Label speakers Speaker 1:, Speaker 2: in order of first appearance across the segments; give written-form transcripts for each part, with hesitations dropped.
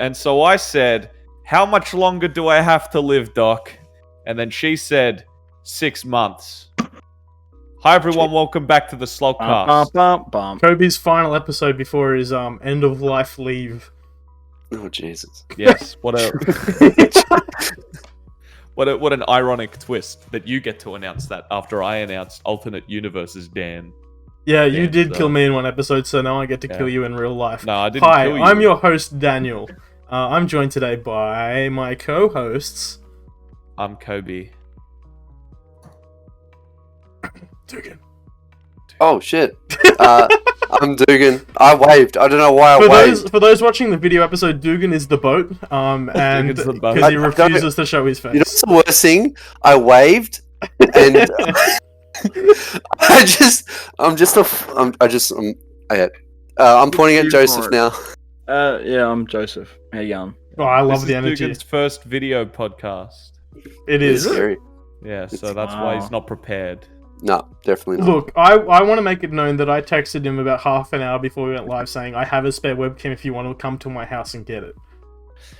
Speaker 1: And so I said, how much longer do I have to live, Doc? And then she said, 6 months. Hi, everyone. Welcome back to the Slalt Cast.
Speaker 2: Coby's final episode before his end-of-life leave.
Speaker 3: Oh, Jesus.
Speaker 1: Yes. What an ironic twist that you get to announce that after I announced alternate universes, Dan.
Speaker 2: Yeah, you did kill me in one episode, so now I get to kill you in real life.
Speaker 1: No, I didn't kill you.
Speaker 2: I'm your host, Daniel. I'm joined today by my co-hosts.
Speaker 1: I'm Coby.
Speaker 2: Dugan.
Speaker 3: Oh, shit. I'm Dugan. I waved. I don't know why I waved.
Speaker 2: For those watching the video episode, Dugan is the boat, and because he refuses to show his face.
Speaker 3: You know what's the worst thing? I waved, and I'm pointing at Joseph now.
Speaker 4: Yeah, I'm Joseph. How you going?
Speaker 2: Oh, I love the energy.
Speaker 1: This is Dugan's first video podcast.
Speaker 2: It is.
Speaker 3: Scary.
Speaker 1: Yeah, so that's why he's not prepared.
Speaker 3: No, definitely not.
Speaker 2: Look, I want to make it known that I texted him about half an hour before we went live saying, I have a spare webcam if you want to come to my house and get it.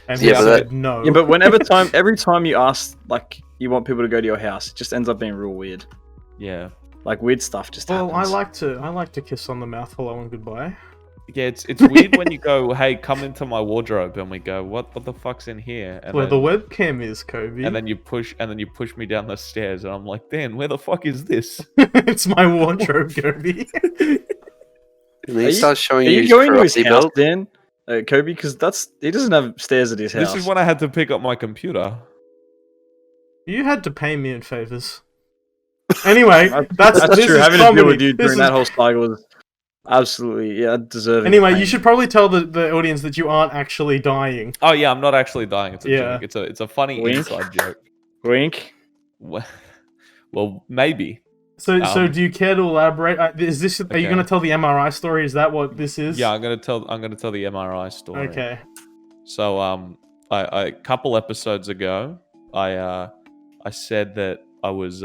Speaker 2: And he said no.
Speaker 4: Yeah, but every time you ask, like, you want people to go to your house, it just ends up being real weird.
Speaker 1: Yeah.
Speaker 4: Like, weird stuff just happens.
Speaker 2: Well, I like to kiss on the mouth hello and goodbye.
Speaker 1: Yeah, it's weird when you go, hey, come into my wardrobe, and we go, what the fuck's in here? And
Speaker 2: where the webcam is, Coby.
Speaker 1: And then you push me down the stairs, and I'm like, Dan, where the fuck is this?
Speaker 2: It's my wardrobe, Coby.
Speaker 3: And then he starts showing you his
Speaker 4: going to his
Speaker 3: karate
Speaker 4: house,
Speaker 3: belt.
Speaker 4: Dan? Coby, because he doesn't have stairs at his house.
Speaker 1: This is when I had to pick up my computer.
Speaker 2: You had to pay me in favors. Anyway, that's
Speaker 4: true. Having to deal with you during that whole cycle was absolutely deserving.
Speaker 2: Anyway, you should probably tell the audience that you aren't actually dying.
Speaker 1: Oh yeah, I'm not actually dying. It's a joke. It's a funny inside joke.
Speaker 4: Wink.
Speaker 1: Well, maybe.
Speaker 2: So do you care to elaborate? Is this? Are you going to tell the MRI story? Is that what this is?
Speaker 1: Yeah, I'm going to tell the MRI story.
Speaker 2: Okay.
Speaker 1: So a couple episodes ago, I said that I was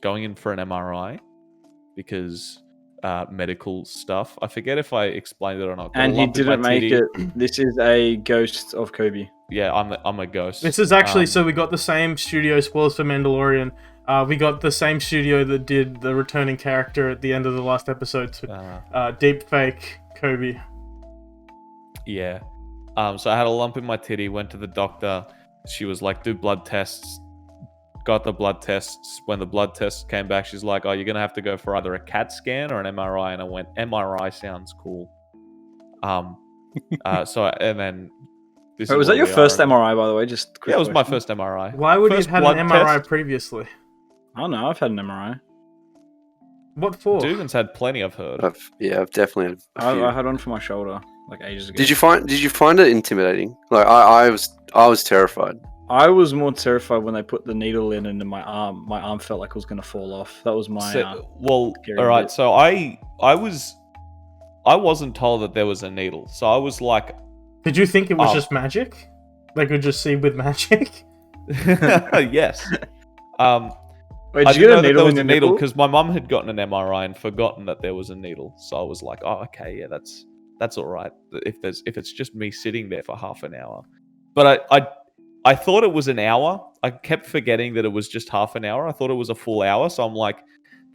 Speaker 1: going in for an MRI because medical stuff. I forget if I explained it or not.
Speaker 4: And he didn't make it. This is a ghost of Coby.
Speaker 1: Yeah, I'm a ghost.
Speaker 2: This is actually so we got the same studio spoilers for Mandalorian. We got the same studio that did the returning character at the end of the last episode to deep fake Coby.
Speaker 1: Yeah. So I had a lump in my titty, went to the doctor. She was like, do blood tests. Got the blood tests. When the blood tests came back, she's like, oh, you're going to have to go for either a CAT scan or an MRI. And I went, MRI sounds cool. And then...
Speaker 4: was that your first MRI, by the way? Just quick
Speaker 1: it was
Speaker 4: question.
Speaker 1: my first MRI.
Speaker 2: Why would you have had an MRI
Speaker 1: test?
Speaker 2: previously?
Speaker 4: I don't know. I've had an MRI.
Speaker 2: What for?
Speaker 1: Dugan's had plenty, I've heard.
Speaker 3: I've definitely had a few.
Speaker 4: I had one for my shoulder like ages ago.
Speaker 3: Did you find it intimidating? Like I was terrified.
Speaker 4: I was more terrified when they put the needle in my arm. My arm felt like it was going to fall off. That was my.
Speaker 1: All right. So I wasn't told that there was a needle. So I was like,
Speaker 2: did you think it was just magic? They could just see with magic?
Speaker 1: Yes.
Speaker 4: Wait,
Speaker 1: I
Speaker 4: did you get a
Speaker 1: know that
Speaker 4: needle
Speaker 1: there was
Speaker 4: in
Speaker 1: a
Speaker 4: your
Speaker 1: needle
Speaker 4: nipple?
Speaker 1: because my mum had gotten an MRI and forgotten that there was a needle. So I was like, oh, okay, yeah, that's all right. If it's just me sitting there for half an hour. But I thought it was an hour. I kept forgetting that it was just half an hour. I thought it was a full hour. So I'm like,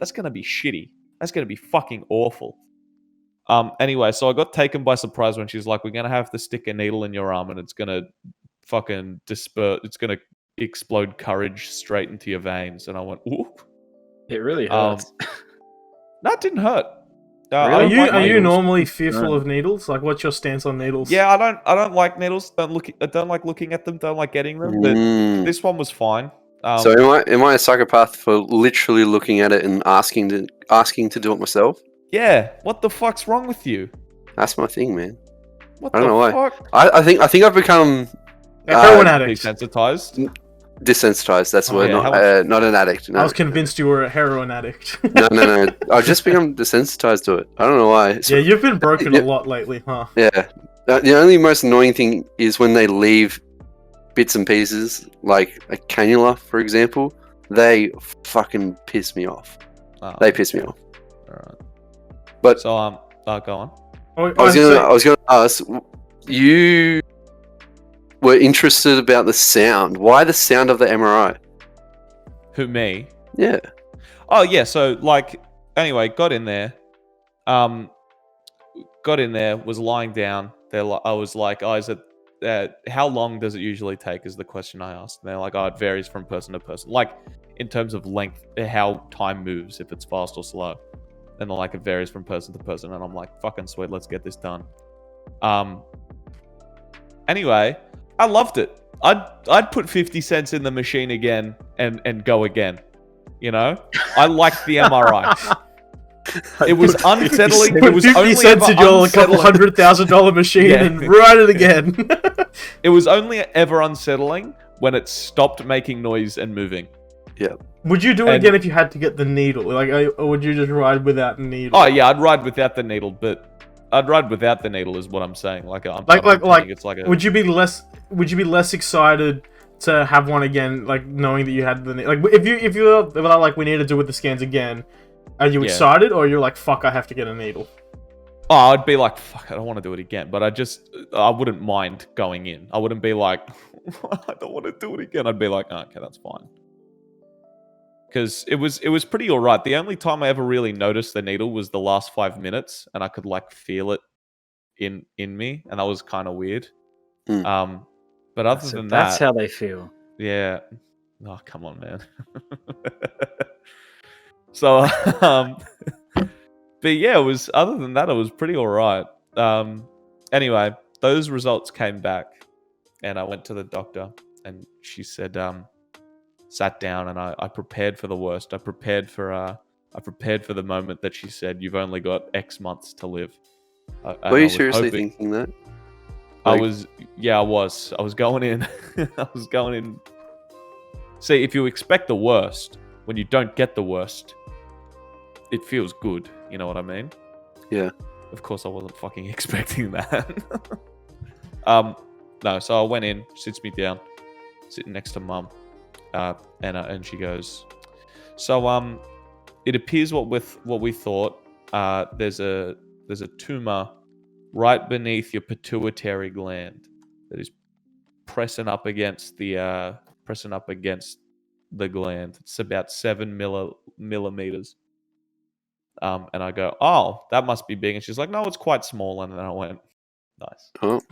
Speaker 1: that's going to be shitty. That's going to be fucking awful. Anyway, so I got taken by surprise when she's like, we're going to have to stick a needle in your arm and it's going to fucking disperse. It's going to explode courage straight into your veins. And I went, ooh.
Speaker 4: It really hurts.
Speaker 1: No, it didn't hurt.
Speaker 2: Really? Are you normally fearful of needles? Like, what's your stance on needles?
Speaker 1: Yeah, I don't like needles. I don't like looking at them. Don't like getting them. But this one was fine.
Speaker 3: So am I a psychopath for literally looking at it and asking to do it myself?
Speaker 1: Yeah. What the fuck's wrong with you?
Speaker 3: That's my thing, man.
Speaker 1: What
Speaker 3: I don't know
Speaker 1: fuck?
Speaker 3: why. I think I've become
Speaker 2: heroin addict.
Speaker 1: Desensitized.
Speaker 3: Desensitized. That's the word. Not an addict. No.
Speaker 2: I was convinced you were a heroin addict.
Speaker 3: No. I've just become desensitized to it. I don't know why.
Speaker 2: Yeah, you've been broken a lot lately, huh?
Speaker 3: Yeah. The only most annoying thing is when they leave bits and pieces, like a cannula, for example. They fucking piss me off. They piss me off.
Speaker 1: Alright.
Speaker 3: But
Speaker 1: so go on.
Speaker 3: I was gonna ask you. were interested about the sound. Why the sound of the MRI?
Speaker 1: Who, me?
Speaker 3: Yeah.
Speaker 1: Oh, yeah, so, like, anyway, got in there, was lying down. I was like, oh, is it, how long does it usually take is the question I asked. And they're like, oh, it varies from person to person. Like, in terms of length, how time moves, if it's fast or slow. And they're like, it varies from person to person. And I'm like, fucking sweet, let's get this done. Anyway, I loved it. I'd put 50 cents in the machine again and go again. You know? I liked the MRI. It was unsettling. It was
Speaker 2: 50
Speaker 1: only
Speaker 2: cents
Speaker 1: ever
Speaker 2: in your couple
Speaker 1: unsettling.
Speaker 2: $100,000 machine
Speaker 1: Yeah.
Speaker 2: and write it again.
Speaker 1: It was only ever unsettling when it stopped making noise and moving.
Speaker 3: Yeah.
Speaker 2: Would you do it again if you had to get the needle? Like, or would you just ride without the needle?
Speaker 1: Oh yeah, I'd ride without the needle, but I'd ride without the needle is what I'm saying. Like, I'm pretending it's like a...
Speaker 2: Would you be less excited to have one again, like knowing that you had the like if you were like, we need to do with the scans again? Are you excited, or you're like, fuck, I have to get a needle?
Speaker 1: Oh, I'd be like, fuck, I don't want to do it again. But I wouldn't mind going in. I wouldn't be like, I don't want to do it again. I'd be like, oh, okay, that's fine. Because it was pretty alright. The only time I ever really noticed the needle was the last 5 minutes, and I could like feel it in me, and that was kind of weird. But other than that,
Speaker 4: that's how they feel.
Speaker 1: Yeah. Oh, come on, man. So, but yeah, it was. Other than that, it was pretty alright. Anyway, those results came back, and I went to the doctor, and she said, sat down, and I prepared for the worst. I prepared for the moment that she said, "You've only got X months to live."
Speaker 3: Were you seriously thinking that?
Speaker 1: Like... I was going in. I was going in. See, if you expect the worst, when you don't get the worst, it feels good. You know what I mean?
Speaker 3: Yeah.
Speaker 1: Of course, I wasn't fucking expecting that. No, so I went in, sits me down, sitting next to Mum, and she goes, "So, it appears what we thought. There's a tumor right beneath your pituitary gland that is pressing up against the gland. It's about 7 millimeters." And I go, "Oh, that must be big." And she's like, "No, it's quite small." And then I went, "Nice."
Speaker 3: Oh.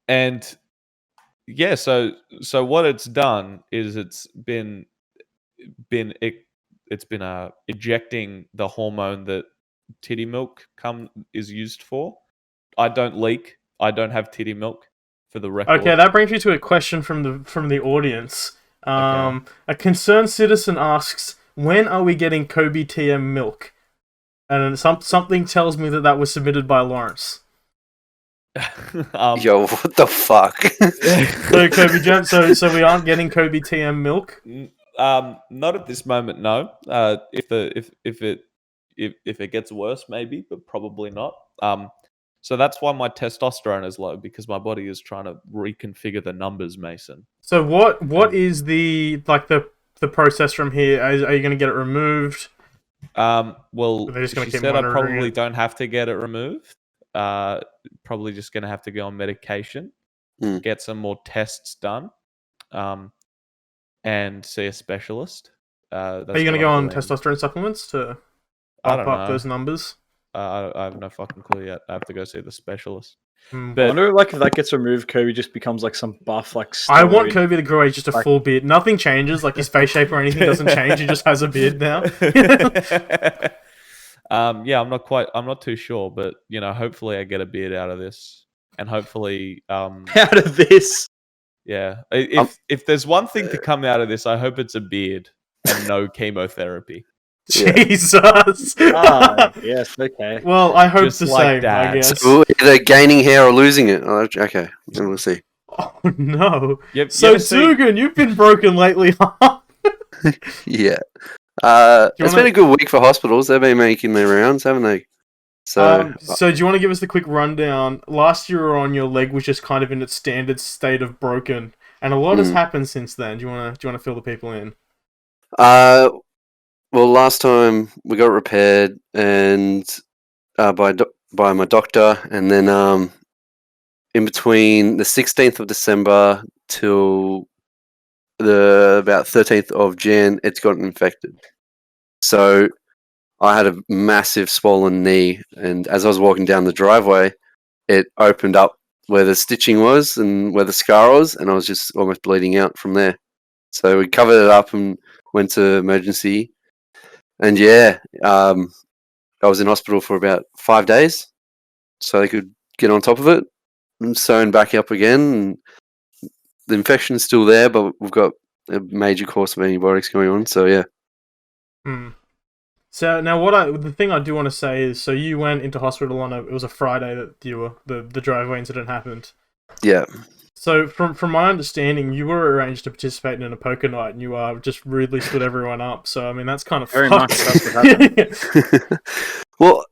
Speaker 1: And yeah, so what it's done is it's been ejecting the hormone that titty milk is used for. I don't leak. I don't have titty milk, for the record.
Speaker 2: Okay, that brings me to a question from the audience. A concerned citizen asks, "When are we getting Coby TM milk?" And something tells me that was submitted by Lawrence.
Speaker 3: Yo, what the fuck?
Speaker 2: So Coby, so we aren't getting Coby TM milk.
Speaker 1: Not at this moment, no. If it gets worse, maybe, but probably not. So that's why my testosterone is low, because my body is trying to reconfigure the numbers, Mason.
Speaker 2: So what is the process from here? Are you going to get it removed?
Speaker 1: Well,
Speaker 2: they're just gonna
Speaker 1: she
Speaker 2: keep
Speaker 1: said I
Speaker 2: monitoring
Speaker 1: probably
Speaker 2: it?
Speaker 1: don't have to get it removed. Probably just going to have to go on medication, get some more tests done, and see a specialist.
Speaker 2: Are you going to go on testosterone supplements to up those numbers?
Speaker 1: I have no fucking clue yet. I have to go see the specialist.
Speaker 2: But
Speaker 4: I wonder, like, if that gets removed, Coby just becomes like some buff, like.
Speaker 2: I want Coby to grow just a full beard. Nothing changes, like his face shape or anything doesn't change. He just has a beard now.
Speaker 1: Yeah, I'm not too sure, but hopefully I get a beard out of this, and hopefully,
Speaker 4: out of this.
Speaker 1: Yeah, if there's one thing to come out of this, I hope it's a beard and no chemotherapy.
Speaker 2: Jesus.
Speaker 4: Yes. Okay.
Speaker 2: Well, I hope
Speaker 1: Just
Speaker 2: the
Speaker 1: like
Speaker 2: same.
Speaker 1: that.
Speaker 2: I guess.
Speaker 3: So either gaining hair or losing it. Oh, okay, then we'll see.
Speaker 2: Oh no.
Speaker 1: Yep,
Speaker 2: So Sugan, you've been broken lately, huh?
Speaker 3: Yeah. It's been a good week for hospitals. They've been making their rounds, haven't they? So
Speaker 2: do you want to give us the quick rundown? Last year on, your leg was just kind of in its standard state of broken, and a lot has happened since then. Do you want to fill the people in?
Speaker 3: Well, last time we got it repaired, and by my doctor, and then in between the 16th of December till the about 13th of Jan, it's gotten infected. So I had a massive swollen knee, and as I was walking down the driveway, it opened up where the stitching was and where the scar was, and I was just almost bleeding out from there. So we covered it up and went to emergency, and I was in hospital for about 5 days, so they could get on top of it and sewn back up again. And the infection's still there, but we've got a major course of antibiotics going on. So yeah.
Speaker 2: So now, the thing I do want to say is, so you went into hospital on it was a Friday that the driveway incident happened.
Speaker 3: Yeah.
Speaker 2: So from my understanding, you were arranged to participate in a poker night, and you just rudely stood everyone up. So I mean, that's kind of
Speaker 4: Very
Speaker 2: fucked.
Speaker 4: much that's what happened.
Speaker 3: Well,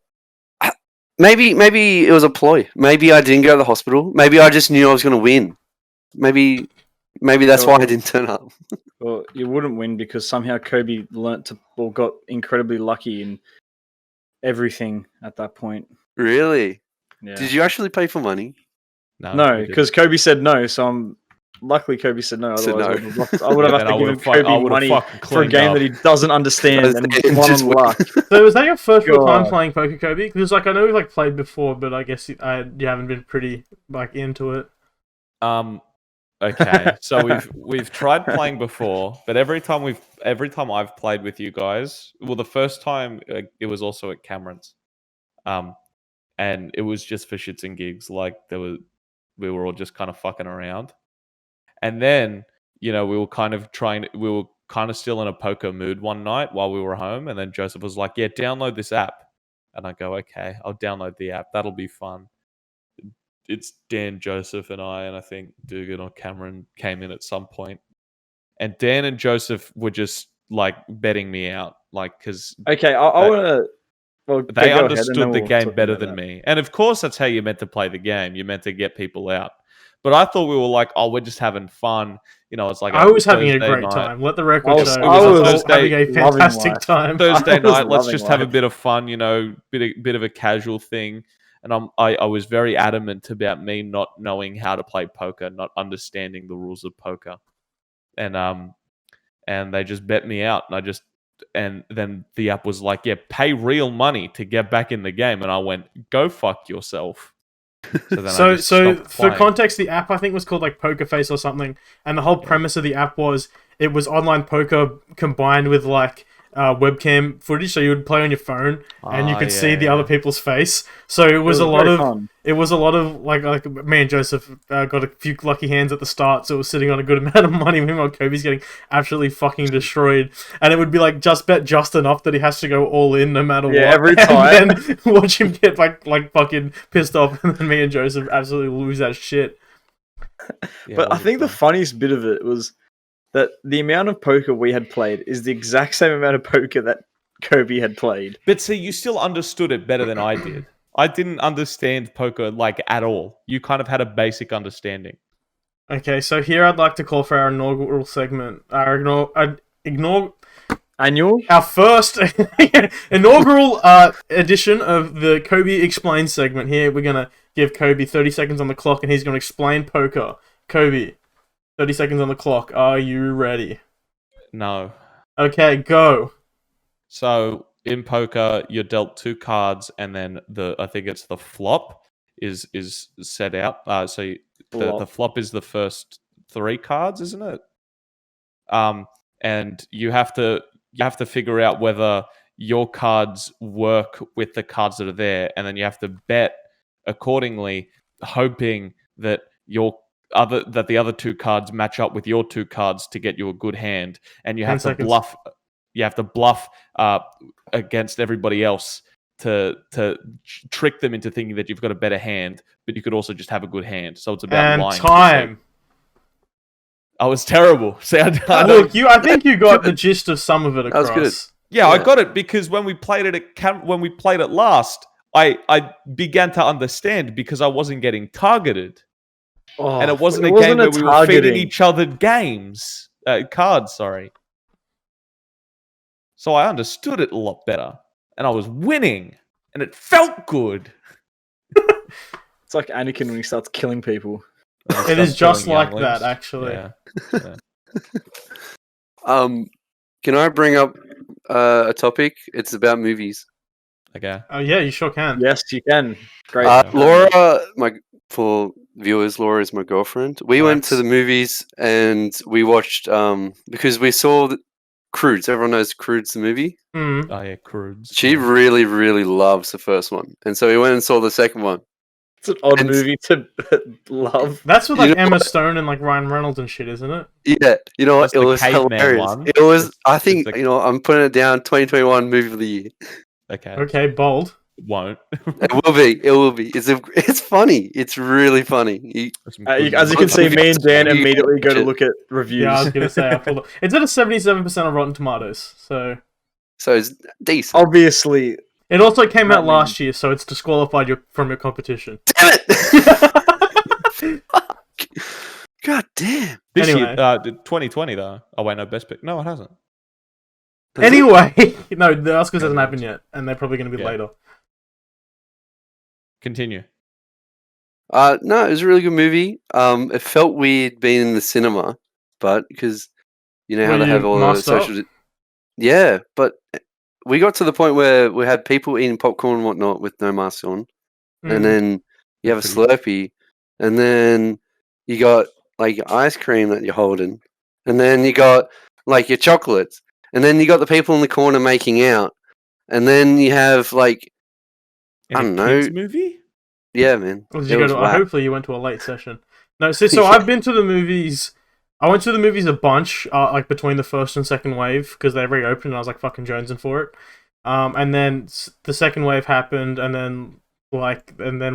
Speaker 3: maybe it was a ploy. Maybe I didn't go to the hospital. Maybe I just knew I was going to win. Maybe that's why I didn't turn up.
Speaker 4: Well, you wouldn't win because somehow Coby got incredibly lucky in everything at that point.
Speaker 3: Really?
Speaker 4: Yeah.
Speaker 3: Did you actually pay for money?
Speaker 4: No, because Coby said no, so luckily Coby said no. Otherwise, I would have to give him Coby money for a game that he doesn't understand and won on luck.
Speaker 2: So was that your first real time playing poker, Coby? Because I know we've played before, but I guess you haven't been pretty into it.
Speaker 1: Okay, so we've tried playing before, but every time I've played with you guys, well, the first time it was also at Cameron's, and it was just for shits and gigs. Like we were all just kind of fucking around, and then we were kind of still in a poker mood one night while we were home, and then Joseph was like, "Yeah, download this app," and I go, "Okay, I'll download the app. That'll be fun." It's Dan, Joseph, and I think Dugan or Cameron came in at some point. And Dan and Joseph were just betting me out, because
Speaker 4: okay, I want to. Well,
Speaker 1: they understood the game better than me, and of course that's how you're meant to play the game. You're meant to get people out. But I thought we were we're just having fun. It's like
Speaker 2: I was having a great time. Let the record show.
Speaker 1: I was
Speaker 2: having a fantastic time.
Speaker 1: Thursday night, let's just have a bit of fun. Bit of a casual thing. And I was very adamant about me not knowing how to play poker, not understanding the rules of poker, and they just bet me out, and then the app was like, yeah, pay real money to get back in the game, and I went, go fuck yourself. So
Speaker 2: for context, the app I think was called Poker Face or something, and the whole premise of the app was it was online poker combined with webcam footage, so you would play on your phone and you could see the other people's face. So it was a lot of like me and Joseph got a few lucky hands at the start, so it was sitting on a good amount of money. Meanwhile, Coby's getting absolutely fucking destroyed, and it would be just bet just enough that he has to go all in no matter what.
Speaker 4: Every time.
Speaker 2: And then watch him get fucking pissed off, and then me and Joseph absolutely lose that shit.
Speaker 4: But I think the funniest bit of it was that the amount of poker we had played is the exact same amount of poker that Coby had played.
Speaker 1: But see, you still understood it better than I did. I didn't understand poker at all. You kind of had a basic understanding.
Speaker 2: Okay, so here I'd like to call for our inaugural segment. Our first inaugural edition of the Coby Explains segment. Here we're gonna give Coby 30 seconds on the clock, and he's gonna explain poker. Coby, 30 seconds on the clock. Are you ready?
Speaker 1: No.
Speaker 2: Okay, go.
Speaker 1: So in poker, you're dealt two cards, and then I think it's the flop is set out. So the flop is the first three cards, isn't it? And you have to figure out whether your cards work with the cards that are there, and then you have to bet accordingly, hoping that the other two cards match up with your two cards to get you a good hand, and you have to bluff. You have to bluff against everybody else to trick them into thinking that you've got a better hand, but you could also just have a good hand. So it's about lying.
Speaker 2: Time.
Speaker 1: I was terrible. See, I
Speaker 2: think you got the gist of some of it across.
Speaker 3: That was good.
Speaker 1: Yeah, I got it because when we played it last, I began to understand because I wasn't getting targeted. And it wasn't a game where we were feeding each other cards, sorry. So I understood it a lot better, and I was winning. and it felt good.
Speaker 4: It's like Anakin when he starts killing people.
Speaker 2: It is just like that, actually.
Speaker 1: Yeah.
Speaker 3: Can I bring up a topic? It's about movies.
Speaker 1: Okay.
Speaker 2: Oh yeah, you sure can.
Speaker 4: Yes, you can. Great.
Speaker 3: Laura, for viewers, Laura is my girlfriend. We went to the movies and we watched because we saw Croods. Everyone knows Croods, the movie.
Speaker 2: Mm.
Speaker 1: Oh yeah, Croods.
Speaker 3: She really, really loves the first one, and so we went and saw the second one.
Speaker 4: It's an odd movie to love.
Speaker 2: That's with like Emma Stone and like Ryan Reynolds and shit, isn't it?
Speaker 3: Yeah, you know what? It was hilarious.
Speaker 1: One.
Speaker 3: It was. I think I'm putting it down. 2021 movie of the year.
Speaker 1: Okay.
Speaker 2: Okay, bold.
Speaker 1: Won't.
Speaker 3: It will be. It will be. It's funny. It's really funny.
Speaker 4: As you can see, me and Dan immediately go to look at reviews.
Speaker 2: Yeah, I was gonna say it's at a 77% of Rotten Tomatoes, so
Speaker 3: it's decent.
Speaker 4: Obviously,
Speaker 2: it also came out last year, so it's disqualified from your competition.
Speaker 3: Damn it! God damn.
Speaker 1: This
Speaker 2: Anyway.
Speaker 1: year, 2020 though. Oh wait, no, best pick. No, it hasn't.
Speaker 2: Anyway, no, the Oscars hasn't happened yet, and they're probably going to be later.
Speaker 1: Continue.
Speaker 3: No, it was a really good movie. It felt weird being in the cinema, but because you know how they have all the social. Yeah, but we got to the point where we had people eating popcorn and whatnot with no masks on, and then you have a Slurpee, and then you got like ice cream that you're holding, and then you got like your chocolates, and then you got the people in the corner making out, and then you have like I don't know.
Speaker 1: Kids movie?
Speaker 3: Yeah, man.
Speaker 2: Hopefully you went to a late session. No, so I've been to the movies. I went to the movies a bunch, like between the first and second wave, because they reopened and I was like fucking jonesing for it. And then the second wave happened, and then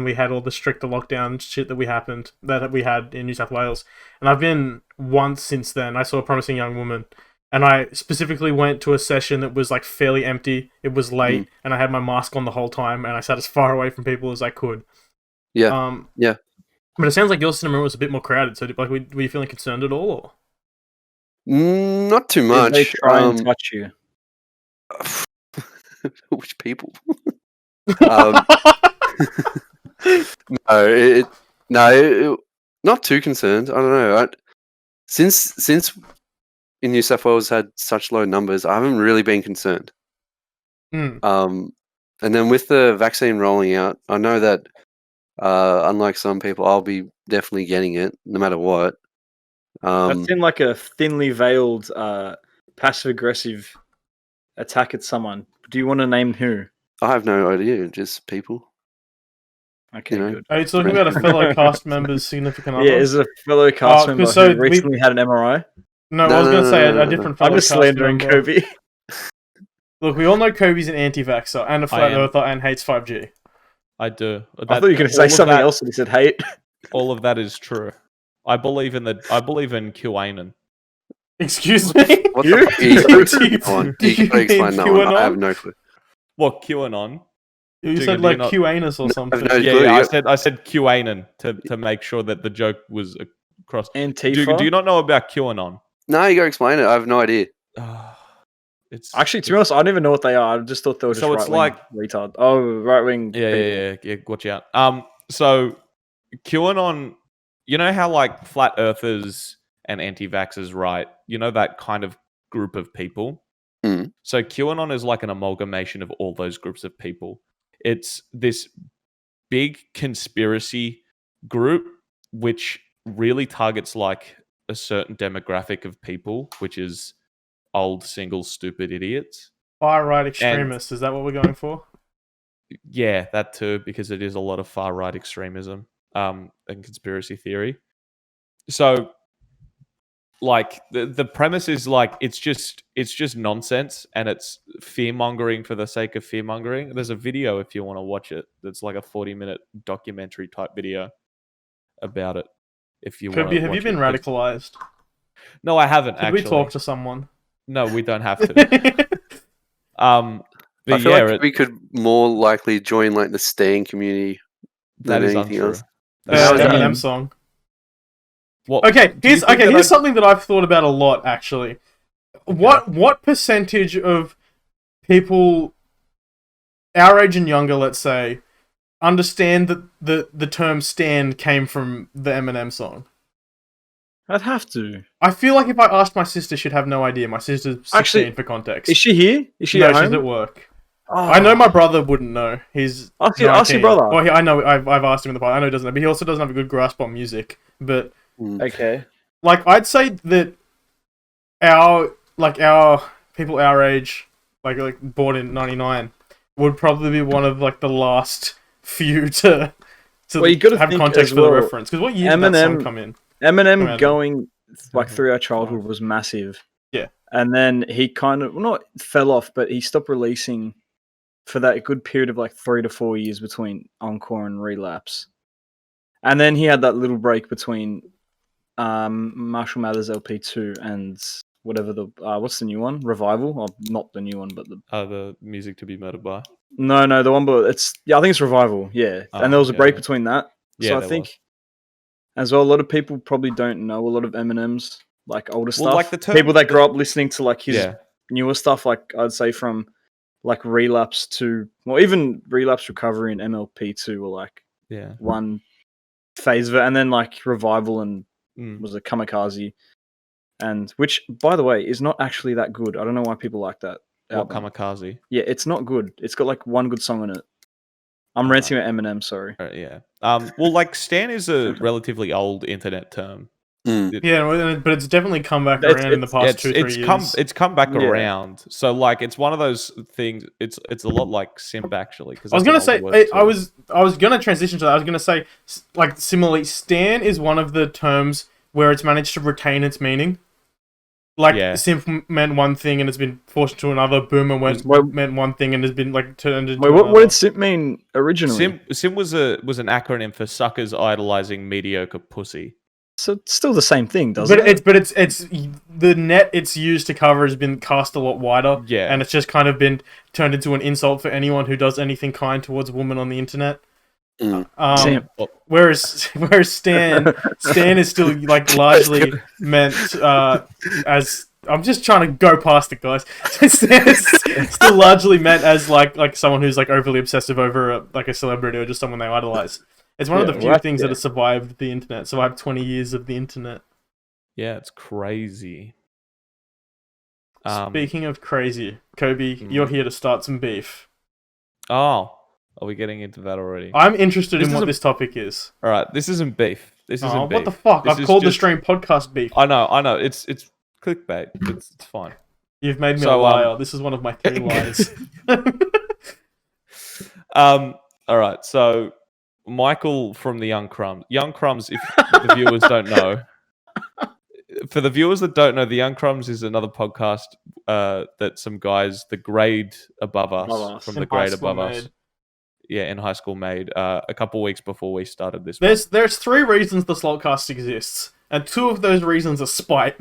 Speaker 2: we had all the stricter lockdown shit that we had in New South Wales. And I've been once since then. I saw A Promising Young Woman, and I specifically went to a session that was like fairly empty. It was late, and I had my mask on the whole time, and I sat as far away from people as I could.
Speaker 3: Yeah. Yeah.
Speaker 2: But it sounds like your cinema was a bit more crowded. So, like, were you feeling concerned at all? Or?
Speaker 3: Not too much.
Speaker 4: Did they try and touch you?
Speaker 3: Which people? No, not too concerned. I don't know. Since in New South Wales had such low numbers, I haven't really been concerned. And then with the vaccine rolling out, I know that unlike some people, I'll be definitely getting it no matter what.
Speaker 4: That seemed like a thinly veiled, passive-aggressive attack at someone. Do you want to name who?
Speaker 3: I have no idea. Just people.
Speaker 4: Okay, good.
Speaker 2: Are you talking about a fellow cast member's significant other?
Speaker 4: Yeah, is a fellow cast member who recently had an MRI?
Speaker 2: No, I was going to say a different fellow cast member.
Speaker 4: I'm just slandering Coby.
Speaker 2: Look, we all know Coby's an anti-vaxxer and a flat earther and hates 5G.
Speaker 1: I do.
Speaker 4: I thought you were going to say something else when you said hate.
Speaker 1: All of that is true. I believe in Q-Anon.
Speaker 2: Excuse me?
Speaker 3: What the fuck? You can explain that one. I have no clue.
Speaker 1: What, QAnon?
Speaker 2: You said like Q-anus or something.
Speaker 1: I said Q-Anon to make sure that the joke was across.
Speaker 4: Antifa?
Speaker 1: Do you not know about QAnon?
Speaker 3: No, you gotta explain it. I have no idea.
Speaker 4: It's actually, to be honest, I don't even know what they are. I just thought they were just right-wing retard. Oh, right-wing.
Speaker 1: Yeah. Watch out. So QAnon, you know how like flat earthers and anti-vaxxers, right? You know that kind of group of people. So QAnon is like an amalgamation of all those groups of people. It's this big conspiracy group which really targets like a certain demographic of people, which is old, single, stupid idiots.
Speaker 2: Far-right extremists, is that what we're going for?
Speaker 1: Yeah, that too, because it is a lot of far-right extremism and conspiracy theory. So, like, the premise is, like, it's just nonsense, and it's fear-mongering for the sake of fear-mongering. There's a video, if you want to watch it, that's like a 40-minute documentary-type video about it. If you want to
Speaker 2: have you been radicalized?
Speaker 1: No, I haven't, actually.
Speaker 2: Could we talk to someone?
Speaker 1: No, we don't have to.
Speaker 3: I feel like we could more likely join like the staying community than anything else.
Speaker 2: That's an Eminem song.
Speaker 1: What?
Speaker 2: Okay, here's something that I've thought about a lot, actually. Okay. What percentage of people our age and younger, let's say, understand that the term "stan" came from the Eminem song?
Speaker 4: I'd have to.
Speaker 2: I feel like if I asked my sister, she'd have no idea. My sister's 16
Speaker 4: Actually,
Speaker 2: for context.
Speaker 4: Is she here? Is she
Speaker 2: no,
Speaker 4: at home?
Speaker 2: she's at work.
Speaker 4: Oh.
Speaker 2: I know my brother wouldn't know. He's
Speaker 4: ask your brother.
Speaker 2: Well, I know. I've asked him in the past. I know he doesn't know, but he also doesn't have a good grasp on music. But
Speaker 4: okay,
Speaker 2: like I'd say that our people our age, like born in '99, would probably be one of like the last few to
Speaker 4: you gotta
Speaker 2: have context for the reference. Because what year did that song come in?
Speaker 4: Eminem going like through our childhood was massive.
Speaker 2: Yeah,
Speaker 4: and then he kind of not fell off, but he stopped releasing for that good period of like 3 to 4 years between Encore and Relapse, and then he had that little break between Marshall Mathers LP2 and whatever the what's the new one? Revival, or not the new one, but
Speaker 1: the Music to Be Murdered By.
Speaker 4: No, the one, but I think it's Revival. Yeah, and there was a break between that. So I think, as well, a lot of people probably don't know a lot of Eminem's like older stuff. Like people that grew up listening to like his newer stuff, like I'd say from like Relapse to, well, even Relapse, Recovery, and MLP2 were like one phase of it, and then like Revival and was a Kamikaze, and which, by the way, is not actually that good. I don't know why people like that.
Speaker 1: What, Kamikaze?
Speaker 4: Yeah, it's not good. It's got like one good song on it. I'm ranting at Eminem, sorry.
Speaker 1: Yeah. Well, like Stan is a relatively old internet term.
Speaker 2: Yeah, but it's definitely come back around in the past 2-3 years.
Speaker 1: It's come back around. So like, it's one of those things. It's a lot like simp actually. Because
Speaker 2: I was gonna say I was gonna transition to that. I was gonna say like similarly, Stan is one of the terms where it's managed to retain its meaning. Like simp meant one thing and it's been forced to another. Boomer meant one thing and has been like turned into.
Speaker 4: Wait, what did simp mean originally?
Speaker 1: Simp was an acronym for suckers idolizing mediocre pussy.
Speaker 4: So it's still the same thing, doesn't it?
Speaker 2: It's the net it's used to cover has been cast a lot wider.
Speaker 1: Yeah,
Speaker 2: and it's just kind of been turned into an insult for anyone who does anything kind towards a woman on the internet. Whereas Stan is still like largely meant as, I'm just trying to go past it, guys. Stan is still largely meant as like someone who's like overly obsessive over a celebrity or just someone they idolize. It's one of the few things that have survived the internet, survived 20 years of the internet.
Speaker 1: Yeah, it's crazy.
Speaker 2: Speaking of crazy, Coby, you're here to start some beef.
Speaker 1: Oh, are we getting into that already?
Speaker 2: I'm interested in what this topic is.
Speaker 1: All right, this isn't beef. This isn't beef.
Speaker 2: What the fuck? I've called the stream podcast beef.
Speaker 1: I know. It's clickbait. It's fine.
Speaker 2: You've made me a liar. This is one of my 3 lies.
Speaker 1: All right, so Michael from the Young Crumbs. Young Crumbs, if the viewers don't know. For the viewers that don't know, the Young Crumbs is another podcast that some guys, the grade above us, from the grade above us, in high school made a couple weeks before we started this.
Speaker 2: There's 3 reasons the Slalt Cast exists, and 2 of those reasons are spite.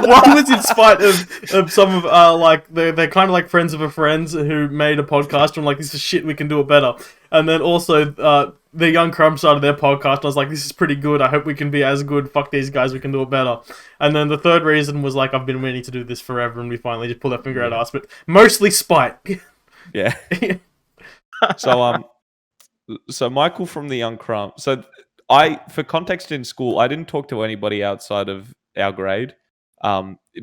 Speaker 2: One was in spite of some of like they're kind of like friends of a friend who made a podcast and like, this is shit, we can do it better. And then also the Young Crumb started their podcast. I was like, this is pretty good. I hope we can be as good. Fuck these guys, we can do it better. And then the third reason was like, I've been waiting to do this forever, and we finally just pulled our finger out our ass. But mostly spite.
Speaker 1: Yeah. So Michael from the Young Crumb. So for context in school, I didn't talk to anybody outside of our grade.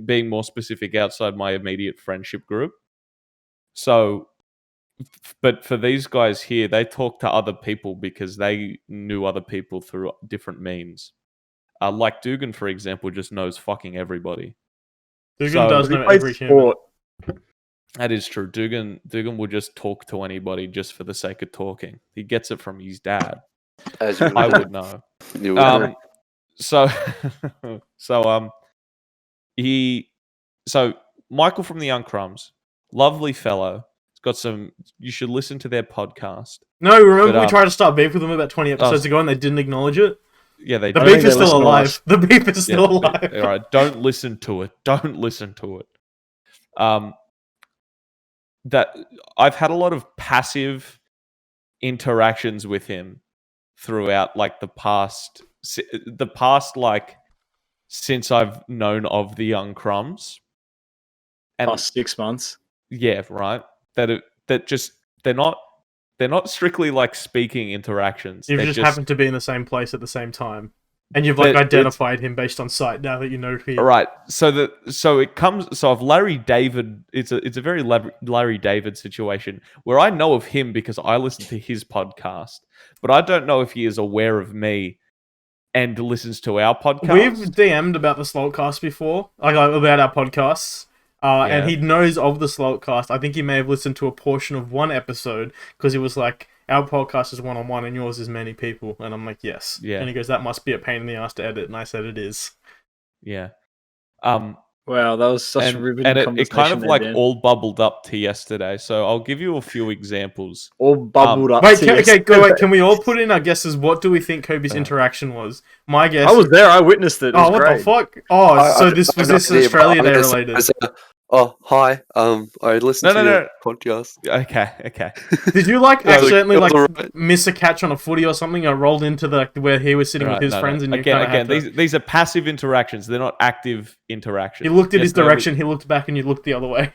Speaker 1: Being more specific, outside my immediate friendship group. So, but for these guys here, they talk to other people because they knew other people through different means. Like Dugan, for example, just knows fucking everybody.
Speaker 2: Dugan does know every human.
Speaker 1: That is true. Dugan will just talk to anybody just for the sake of talking. He gets it from his dad. As I would know. You would know. So Michael from the Young Crumbs, lovely fellow. He's got some. You should listen to their podcast.
Speaker 2: No, remember we tried to start beef with them about 20 episodes ago, and they didn't acknowledge it.
Speaker 1: Yeah, the
Speaker 2: beef is still alive. The beef is still alive.
Speaker 1: All right, don't listen to it. Don't listen to it. That I've had a lot of passive interactions with him throughout like the past like since I've known of the Young Crumbs.
Speaker 4: past 6 months.
Speaker 1: Yeah, right. They're not strictly like speaking interactions.
Speaker 2: You just happen to be in the same place at the same time, and you've like identified him based on sight. Now that you know who.
Speaker 1: Right. So of Larry David, it's a very Larry David situation where I know of him because I listen to his podcast, but I don't know if he is aware of me and listens to our podcast.
Speaker 2: We've DM'd about the Slalt Cast before, like about our podcasts. And he knows of the Slalt Cast. I think he may have listened to a portion of one episode because he was like, our podcast is one-on-one and yours is many people. And I'm like, yes. Yeah. And he goes, that must be a pain in the ass to edit. And I said, it is.
Speaker 1: Yeah.
Speaker 4: Wow, that was such a riveting conversation.
Speaker 1: It kind of like all bubbled up to yesterday. So I'll give you a few examples.
Speaker 4: All bubbled up.
Speaker 2: Wait, can we all put in our guesses? What do we think Coby's interaction was? My guess.
Speaker 4: I was there. I witnessed it.
Speaker 2: What the fuck? Oh, this was Australia Day related.
Speaker 3: Oh, hi. I listened to your podcast.
Speaker 1: Okay.
Speaker 2: Did you accidentally miss a catch on a footy or something, or rolled into where he was sitting with his friends? And
Speaker 1: these are passive interactions. They're not active interactions.
Speaker 2: You looked at his direction. He looked back, and you looked the other way.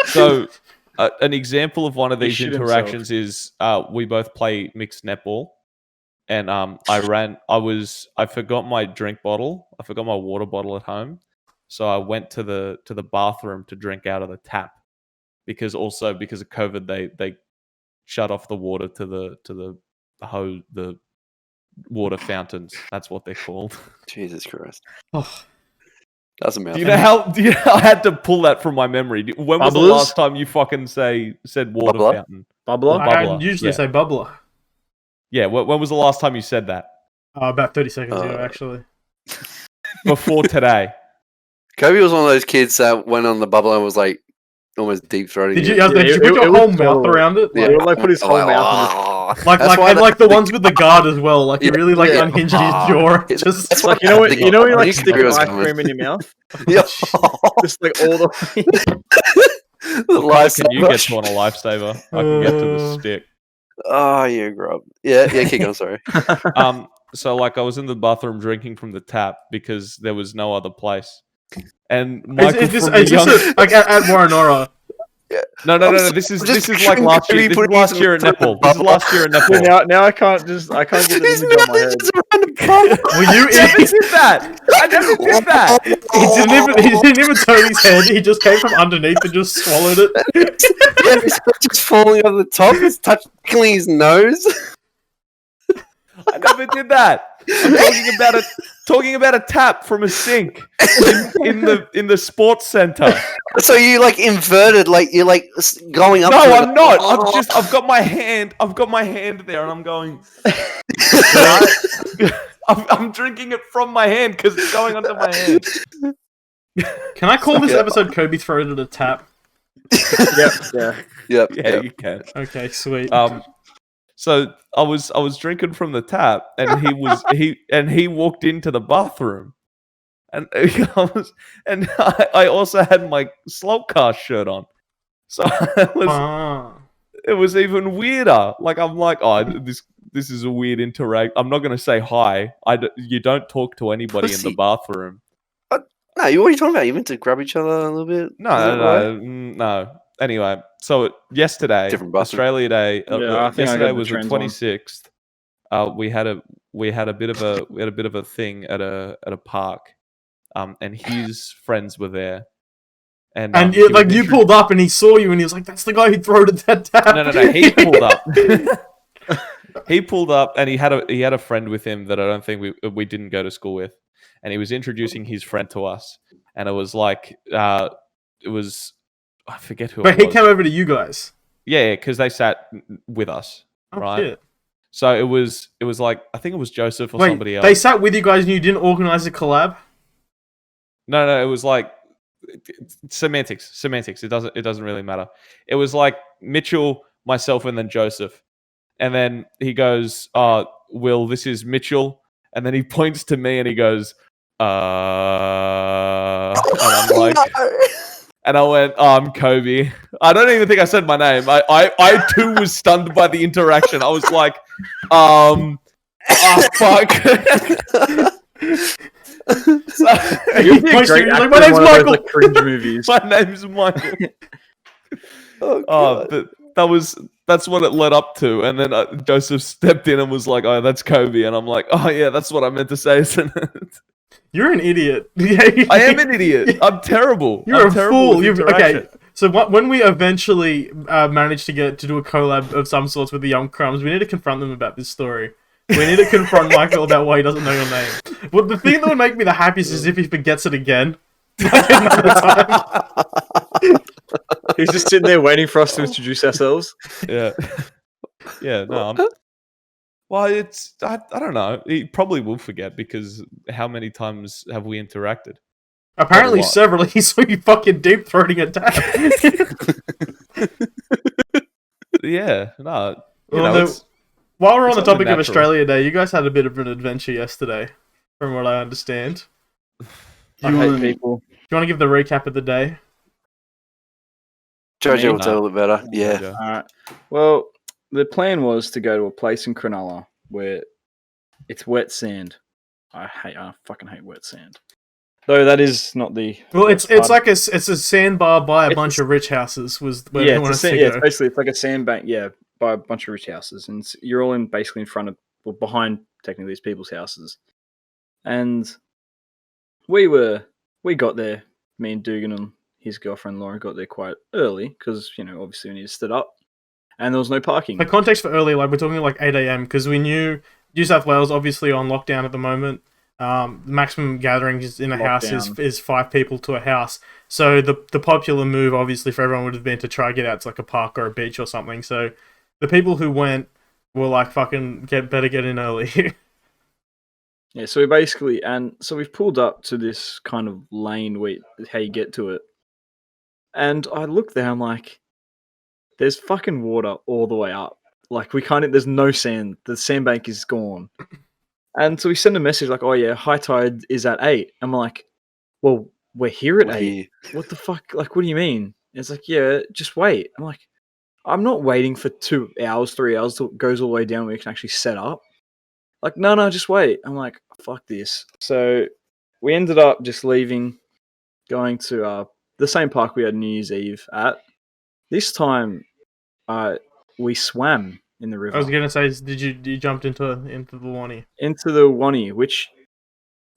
Speaker 1: So, an example of one of these interactions is we both play mixed netball, and I forgot my drink bottle. I forgot my water bottle at home. So I went to the bathroom to drink out of the tap because of COVID they shut off the water to the water fountains. That's what they're called.
Speaker 3: Jesus Christ.
Speaker 2: Oh.
Speaker 3: That's a mouthful.
Speaker 1: Do you know I had to pull that from my memory. When was the last time you fucking said water fountain?
Speaker 2: Bubbler? I usually say bubbler.
Speaker 1: Yeah, when was the last time you said that?
Speaker 2: About 30 seconds ago, actually.
Speaker 1: Before today.
Speaker 3: Coby was one of those kids that went on the bubble and was like almost deep throating.
Speaker 2: Did you put your whole mouth around it?
Speaker 4: Yeah, put his whole mouth
Speaker 2: on it. Like the ones with the guard as well. Like he really unhinged his jaw.
Speaker 3: It's
Speaker 4: like you know when you stick ice cream in your mouth.
Speaker 3: Yeah,
Speaker 4: just like all the
Speaker 1: way. Can you get to on a lifesaver? I can get to the stick.
Speaker 3: Oh, you grub. Yeah, keep going. Sorry.
Speaker 1: So I was in the bathroom drinking from the tap because there was no other place. And Michael
Speaker 2: at Warrenora.
Speaker 3: Yeah.
Speaker 1: No. This is like last year. This is last year at netball. This is last year at netball.
Speaker 4: Now I can't get the image on my head.
Speaker 2: Well, you
Speaker 1: never did that. I never did that.
Speaker 2: He didn't even turn his head. He just came from underneath and just swallowed it.
Speaker 3: Yeah, it's just falling over the top. It's tickling his nose.
Speaker 1: I never did that. I'm talking about a tap from a sink in the sports center.
Speaker 3: So you inverted, you're going up.
Speaker 1: No, I'm not. I've got my hand there, and I'm going. I'm drinking it from my hand because it's going onto my hand.
Speaker 2: Can I call this episode Coby throated a tap?
Speaker 3: Yep.
Speaker 1: Yeah, you can.
Speaker 2: Okay, sweet.
Speaker 1: So I was drinking from the tap, and he walked into the bathroom, and I also had my Slalt Cast shirt on, so it was even weirder. I'm like, this is a weird interact. I'm not gonna say hi. You don't talk to anybody in the bathroom.
Speaker 3: No, what are you talking about? You meant to grab each other a little bit?
Speaker 1: No. Anyway, so yesterday, Australia Day. Yesterday was the 26th. We had a bit of a thing at a park, and his friends were there. And
Speaker 2: you pulled up and he saw you and he was like, "That's the guy who throated that tap."
Speaker 1: No. He pulled up. He pulled up and he had a friend with him that I don't think we didn't go to school with, and he was introducing his friend to us, and it was I forget who.
Speaker 2: But he came over to you guys.
Speaker 1: Yeah, because they sat with us, right? Shit. So it was I think it was Joseph or somebody else.
Speaker 2: They sat with you guys and you didn't organize a collab?
Speaker 1: No, it was semantics. It doesn't really matter. It was Mitchell, myself, and then Joseph. And then he goes, Will, this is Mitchell. And then he points to me and he goes, and I'm like, and I went, I'm Coby. I don't even think I said my name. I too was stunned by the interaction. I was like, fuck.
Speaker 4: You'd be a great actor
Speaker 2: my name's Michael.
Speaker 4: Those, cringe movies.
Speaker 1: My name's Michael.
Speaker 3: God.
Speaker 1: That's what it led up to, and then Joseph stepped in and was like, "Oh, that's Coby," and I'm like, "Oh yeah, that's what I meant to say, isn't it?"
Speaker 2: You're an idiot.
Speaker 1: I am an idiot. I'm terrible.
Speaker 2: You're a
Speaker 1: terrible
Speaker 2: fool. Okay. So when we eventually manage to do a collab of some sorts with the Young Crumbs, we need to confront them about this story. We need to confront Michael about why he doesn't know your name. But the thing that would make me the happiest is if he forgets it again. Another time.
Speaker 4: He's just sitting there waiting for us to introduce ourselves.
Speaker 1: Yeah. Yeah, no. Well, I don't know. He probably will forget because how many times have we interacted?
Speaker 2: Apparently several. He saw you fucking deep throating a dab.
Speaker 1: Yeah, no.
Speaker 2: While we're on the topic of Australia Day, you guys had a bit of an adventure yesterday, from what I understand.
Speaker 4: I hate people.
Speaker 2: Do you want to give the recap of the day?
Speaker 3: Jojo will tell it better. Yeah.
Speaker 4: Alright. Well, the plan was to go to a place in Cronulla where it's wet sand. I fucking hate wet sand. Though that is not the.
Speaker 2: Well, it's a sandbar by a bunch of rich houses. Was where we want to go.
Speaker 4: Yeah, basically it's like a sandbank. Yeah, by a bunch of rich houses, and you're all basically in front of, well, behind technically these people's houses, and we got there. Me and Dugan and his girlfriend Lauren got there quite early because obviously we needed to sit up, and there was no parking.
Speaker 2: For context, for early, like we're talking like 8 a.m. because we knew New South Wales obviously on lockdown at the moment. The maximum gatherings in a house is 5 people to a house. So the popular move, obviously, for everyone would have been to try to get out to like a park or a beach or something. So the people who went were like, fucking better get in early.
Speaker 4: Yeah, so we've pulled up to this kind of lane where how you get to it. And I look there, I'm like, there's fucking water all the way up. Like, there's no sand. The sandbank is gone. And so we send a message like, oh yeah, high tide is at 8. I'm like, well, we're here at 8. What the fuck? Like, what do you mean? And it's like, yeah, just wait. I'm like, I'm not waiting for 2 hours, 3 hours till it goes all the way down where we can actually set up. Like, no, just wait. I'm like, fuck this. So we ended up just leaving, going to the same park we had New Year's Eve at. This time, we swam in the river.
Speaker 2: I was gonna say, you jumped into the Wani?
Speaker 4: Into the Wani, which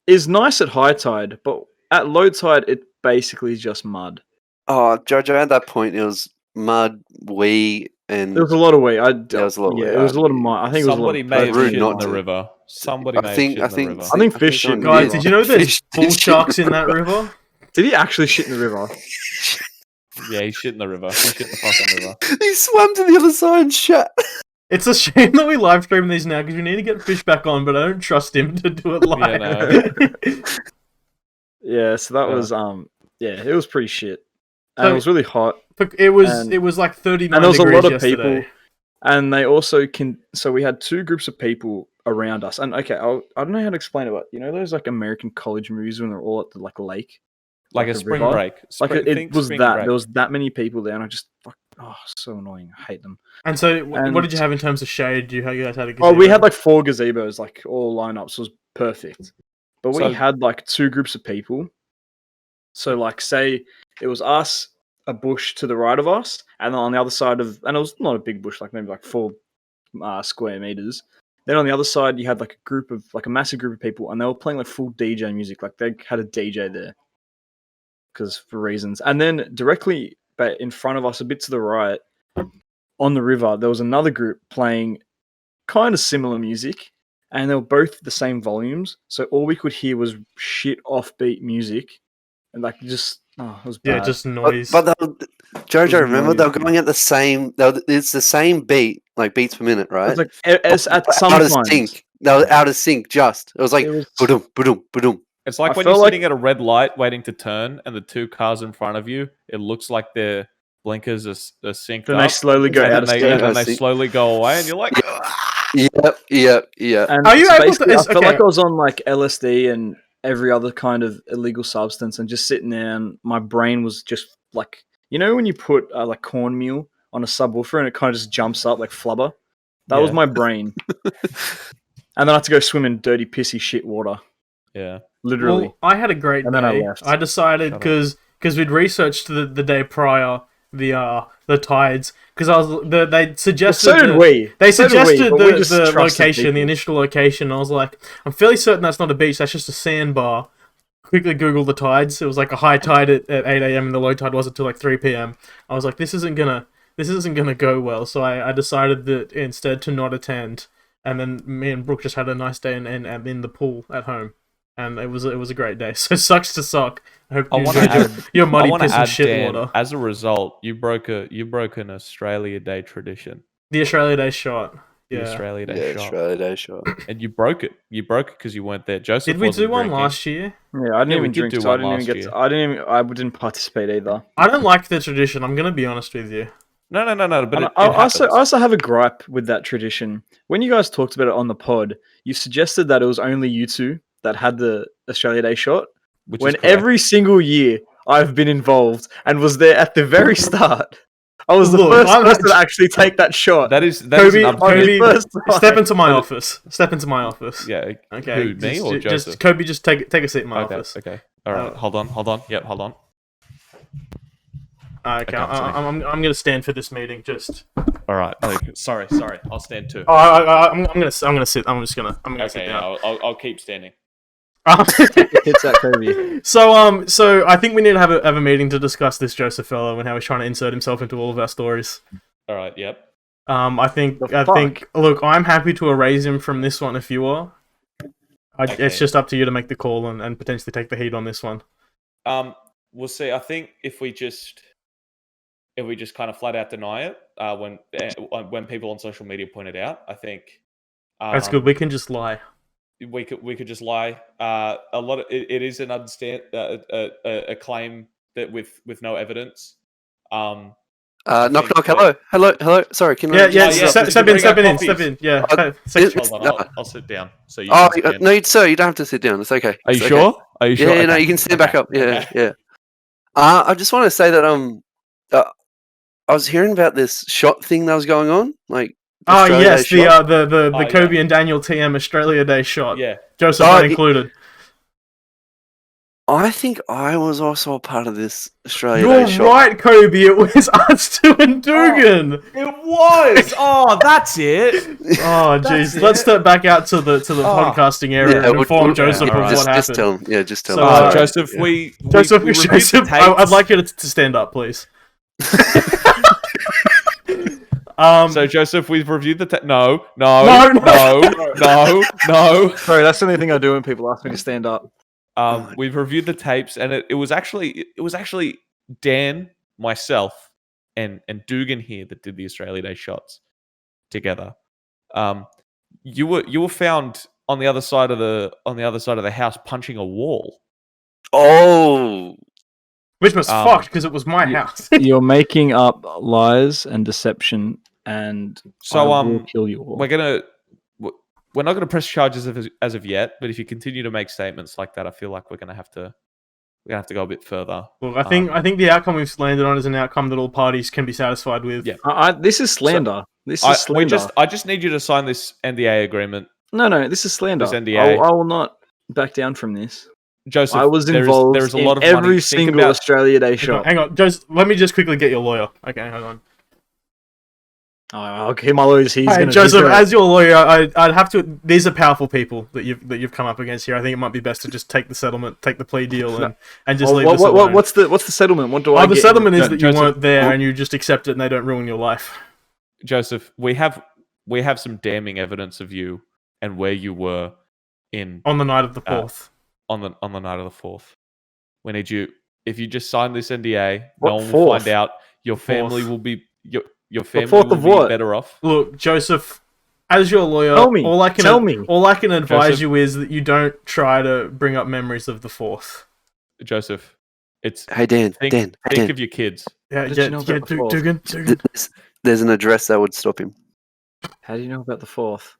Speaker 4: is nice at high tide, but at low tide it basically is just mud.
Speaker 3: Oh, Jojo, at that point it was mud, wee, and
Speaker 4: there was a lot of wee.
Speaker 3: There was a lot of wee.
Speaker 4: It was a lot of mud. I think
Speaker 1: somebody may have shit in the river. Somebody may have shit in the river.
Speaker 4: I think fish shit in the
Speaker 2: river.
Speaker 4: Guys,
Speaker 2: did you know there's bull sharks in that river?
Speaker 4: Did he actually shit in the river?
Speaker 1: Yeah, he shit in the river. He shit in the fucking river.
Speaker 3: He swam to the other side and shit.
Speaker 2: It's a shame that we live stream these now because we need to get Fish back on, but I don't trust him to do it live.
Speaker 4: Yeah, so that was it was pretty shit. And it was really hot.
Speaker 2: It was like 39
Speaker 4: and there was
Speaker 2: degrees
Speaker 4: a lot of
Speaker 2: yesterday.
Speaker 4: people. And they also so we had 2 groups of people around us. And okay, I don't know how to explain it, but those like American college movies when they're all at the like lake?
Speaker 1: Like a spring break.
Speaker 4: It was that. Break. There was that many people there and I just so annoying. I hate them.
Speaker 2: And so, what did you have in terms of shade? You guys had a gazebo?
Speaker 4: Oh, we had like 4 gazebos, like all lineups. So it was perfect. But we had like 2 groups of people. So, like, say it was us, a bush to the right of us, and then on the other side and it was not a big bush, like maybe like 4 square meters. Then on the other side, you had like a massive group of people, and they were playing like full DJ music. Like they had a DJ there, for reasons. And then directly in front of us, a bit to the right, on the river, there was another group playing kind of similar music, and they were both the same volumes. So all we could hear was shit offbeat music, and like just it was bad.
Speaker 2: Yeah, just noise.
Speaker 3: But Jojo, remember they were going at the same. It's the same beat, like beats per minute, right?
Speaker 4: It was like at some
Speaker 3: out
Speaker 4: point.
Speaker 3: of sync. They were out of sync. Just it was like boom, boom, boom.
Speaker 1: It's like when you're sitting at a red light waiting to turn, and the 2 cars in front of you, it looks like their blinkers are synced
Speaker 4: then
Speaker 1: up.
Speaker 4: They slowly go out of sync.
Speaker 1: And they slowly go away, and you're like,
Speaker 3: Yep.
Speaker 4: And
Speaker 2: are you able to?
Speaker 4: I felt like I was on like LSD and every other kind of illegal substance, and just sitting there, and my brain was just like, when you put like cornmeal on a subwoofer and it kind of just jumps up like flubber. That was my brain. And then I had to go swim in dirty, pissy shit water.
Speaker 1: Yeah.
Speaker 4: literally.
Speaker 2: Well, I had a great
Speaker 4: And
Speaker 2: day.
Speaker 4: then I left.
Speaker 2: I decided because we'd researched the day prior the tides because they suggested
Speaker 4: Well, so did we.
Speaker 2: They
Speaker 4: So did
Speaker 2: suggested
Speaker 4: we, but we just
Speaker 2: the
Speaker 4: trusted
Speaker 2: location, the
Speaker 4: people.
Speaker 2: initial location. And I was like, I'm fairly certain that's not a beach. That's just a sandbar. Quickly Googled the tides. It was like a high tide at 8 a.m. and the low tide wasn't until like 3 p.m. I was like, this isn't gonna go well. So I decided that instead to not attend. And then me and Brooke just had a nice day in the pool at home. And it was a great day. So sucks to suck. I hope you enjoyed your muddy piss and shit
Speaker 1: Dan,
Speaker 2: water.
Speaker 1: As a result, you broke an Australia Day tradition.
Speaker 2: The Australia Day shot.
Speaker 1: The
Speaker 2: Yeah.
Speaker 1: Australia Day shot.
Speaker 3: Australia Day shot.
Speaker 1: And you broke it. You broke it because you weren't there. Joseph,
Speaker 2: Did we do one
Speaker 1: drinking.
Speaker 2: last year?
Speaker 4: Yeah, I didn't even
Speaker 1: we did
Speaker 4: drink,
Speaker 1: do
Speaker 4: so I
Speaker 1: one
Speaker 4: didn't even
Speaker 1: last
Speaker 4: get.
Speaker 1: year.
Speaker 4: I didn't participate either.
Speaker 2: I don't like the tradition. I'm gonna be honest with you.
Speaker 1: No. But
Speaker 4: And
Speaker 1: it
Speaker 4: I
Speaker 1: happens.
Speaker 4: also have a gripe with that tradition. When you guys talked about it on the pod, you suggested that it was only you two that had the Australia Day shot.
Speaker 1: Which
Speaker 4: When
Speaker 1: is correct.
Speaker 4: every single year I've been involved and was there at the very start. I was the
Speaker 2: Look,
Speaker 4: first person to actually take that shot.
Speaker 1: That is
Speaker 2: Kobe,
Speaker 1: an unfair-
Speaker 4: first time.
Speaker 2: step into my office. Step into my office.
Speaker 1: Yeah.
Speaker 2: Okay.
Speaker 1: Who, me or Joseph?
Speaker 2: Just Kobe, just take a seat in my
Speaker 1: Okay.
Speaker 2: office.
Speaker 1: Okay. All right. Hold on. Yep. Hold on.
Speaker 2: Okay. I'm gonna stand for this meeting. Just.
Speaker 1: All right. Okay. Sorry. I'll stand too.
Speaker 2: Oh, I'm gonna sit. I'm sit
Speaker 1: Okay.
Speaker 2: down.
Speaker 1: I'll keep standing.
Speaker 4: Hits that Kobe.
Speaker 2: So I think we need to have a meeting to discuss this Joseph fellow and how he's trying to insert himself into all of our stories.
Speaker 1: All right. Yep.
Speaker 2: I think look, I'm happy to erase him from this one if you are.
Speaker 1: Okay.
Speaker 2: It's just up to you to make the call and potentially take the heat on this one.
Speaker 1: We'll see. I think if we just kind of flat out deny it, when people on social media point it out, I think
Speaker 2: That's good. We can just lie.
Speaker 1: We could just lie. A lot of it is an a claim that with no evidence.
Speaker 3: Knock. Hello. Sorry, can I?
Speaker 2: Yeah.
Speaker 3: just-
Speaker 2: Step in. Yeah.
Speaker 1: Hold on, I'll sit down. So you.
Speaker 3: Oh
Speaker 1: can stand.
Speaker 3: no, sir, you don't have to sit down. It's okay.
Speaker 1: Are you
Speaker 3: It's
Speaker 1: sure?
Speaker 3: okay.
Speaker 1: Are you sure?
Speaker 3: Yeah, no,
Speaker 1: Okay.
Speaker 3: you can stand back
Speaker 1: Okay.
Speaker 3: up. Yeah,
Speaker 1: Okay.
Speaker 3: yeah. I just want to say that I was hearing about this shot thing that was going on, like.
Speaker 2: Oh
Speaker 3: Australia
Speaker 2: yes,
Speaker 3: Day shot.
Speaker 2: the
Speaker 1: Oh,
Speaker 2: Coby
Speaker 1: yeah.
Speaker 2: and Daniel TM Australia Day shot.
Speaker 1: Yeah.
Speaker 2: Joseph
Speaker 3: Oh,
Speaker 2: not included.
Speaker 3: I think I was also a part of this Australia
Speaker 2: You're
Speaker 3: Day shot.
Speaker 2: right, Coby. It was us two and Dugan.
Speaker 1: It was. Oh, that's it.
Speaker 2: Oh jeez. Let's step back out to the podcasting area and inform Joseph of what
Speaker 3: just
Speaker 2: happened.
Speaker 3: tell him. Yeah, just tell
Speaker 2: So,
Speaker 3: him.
Speaker 1: Joseph,
Speaker 2: yeah.
Speaker 1: we
Speaker 2: Joseph,
Speaker 1: reviewed the
Speaker 2: Joseph,
Speaker 1: tapes.
Speaker 2: I'd like you to stand up, please.
Speaker 1: So Joseph, we've reviewed the
Speaker 2: No.
Speaker 1: no.
Speaker 4: Sorry, that's the only thing I do when people ask me to stand up.
Speaker 1: We've reviewed the tapes, and it was actually Dan, myself, and Dugan here that did the Australia Day shots together. You were found on the other side of the house punching a wall.
Speaker 3: Oh,
Speaker 2: Which was fucked because it was my house.
Speaker 4: You're making up lies and deception, and
Speaker 1: So
Speaker 4: I will kill you all.
Speaker 1: we're not gonna press charges as of yet. But if you continue to make statements like that, I feel like we're gonna have to go a bit further.
Speaker 2: Look, I think the outcome we've landed on is an outcome that all parties can be satisfied with.
Speaker 1: Yeah.
Speaker 4: This is slander. This is slander.
Speaker 1: I just need you to sign this NDA agreement.
Speaker 4: No, this is slander.
Speaker 1: This NDA.
Speaker 4: I will not back down from this.
Speaker 1: Joseph,
Speaker 4: I was involved
Speaker 1: there is a lot of
Speaker 4: in every
Speaker 1: money.
Speaker 4: single Australia Day shot.
Speaker 2: Hang on, Joseph, let me just quickly get your lawyer. Okay, hang on.
Speaker 4: Oh, okay, my lawyer's here.
Speaker 2: Hey, Joseph, as your lawyer, I'd have to. These are powerful people that you've come up against here. I think it might be best to just take the settlement, take the plea deal, and just leave this alone.
Speaker 4: What's the settlement? What do I get?
Speaker 2: The settlement is that
Speaker 1: Joseph,
Speaker 2: you weren't there and you just accept it and they don't ruin your life.
Speaker 1: Joseph, we have some damning evidence of you and where you were
Speaker 2: on the night of the 4th.
Speaker 1: On the night of the 4th. We need you. If you just sign this NDA,
Speaker 4: What
Speaker 1: no one will
Speaker 4: 4th?
Speaker 1: find out. Your family
Speaker 2: Fourth.
Speaker 1: will be your family
Speaker 4: 4th
Speaker 1: will
Speaker 4: of
Speaker 1: be
Speaker 4: what?
Speaker 1: better off.
Speaker 2: Look, Joseph, as your lawyer,
Speaker 4: Tell me.
Speaker 2: all I can advise
Speaker 1: Joseph.
Speaker 2: you is that you don't try to bring up memories of the 4th.
Speaker 1: Joseph, it's
Speaker 3: hey Dan,
Speaker 1: think of your kids.
Speaker 2: Yeah,
Speaker 4: How did you know about the 4th?
Speaker 2: Dugan.
Speaker 3: There's an address that would stop him.
Speaker 4: How do you know about the 4th?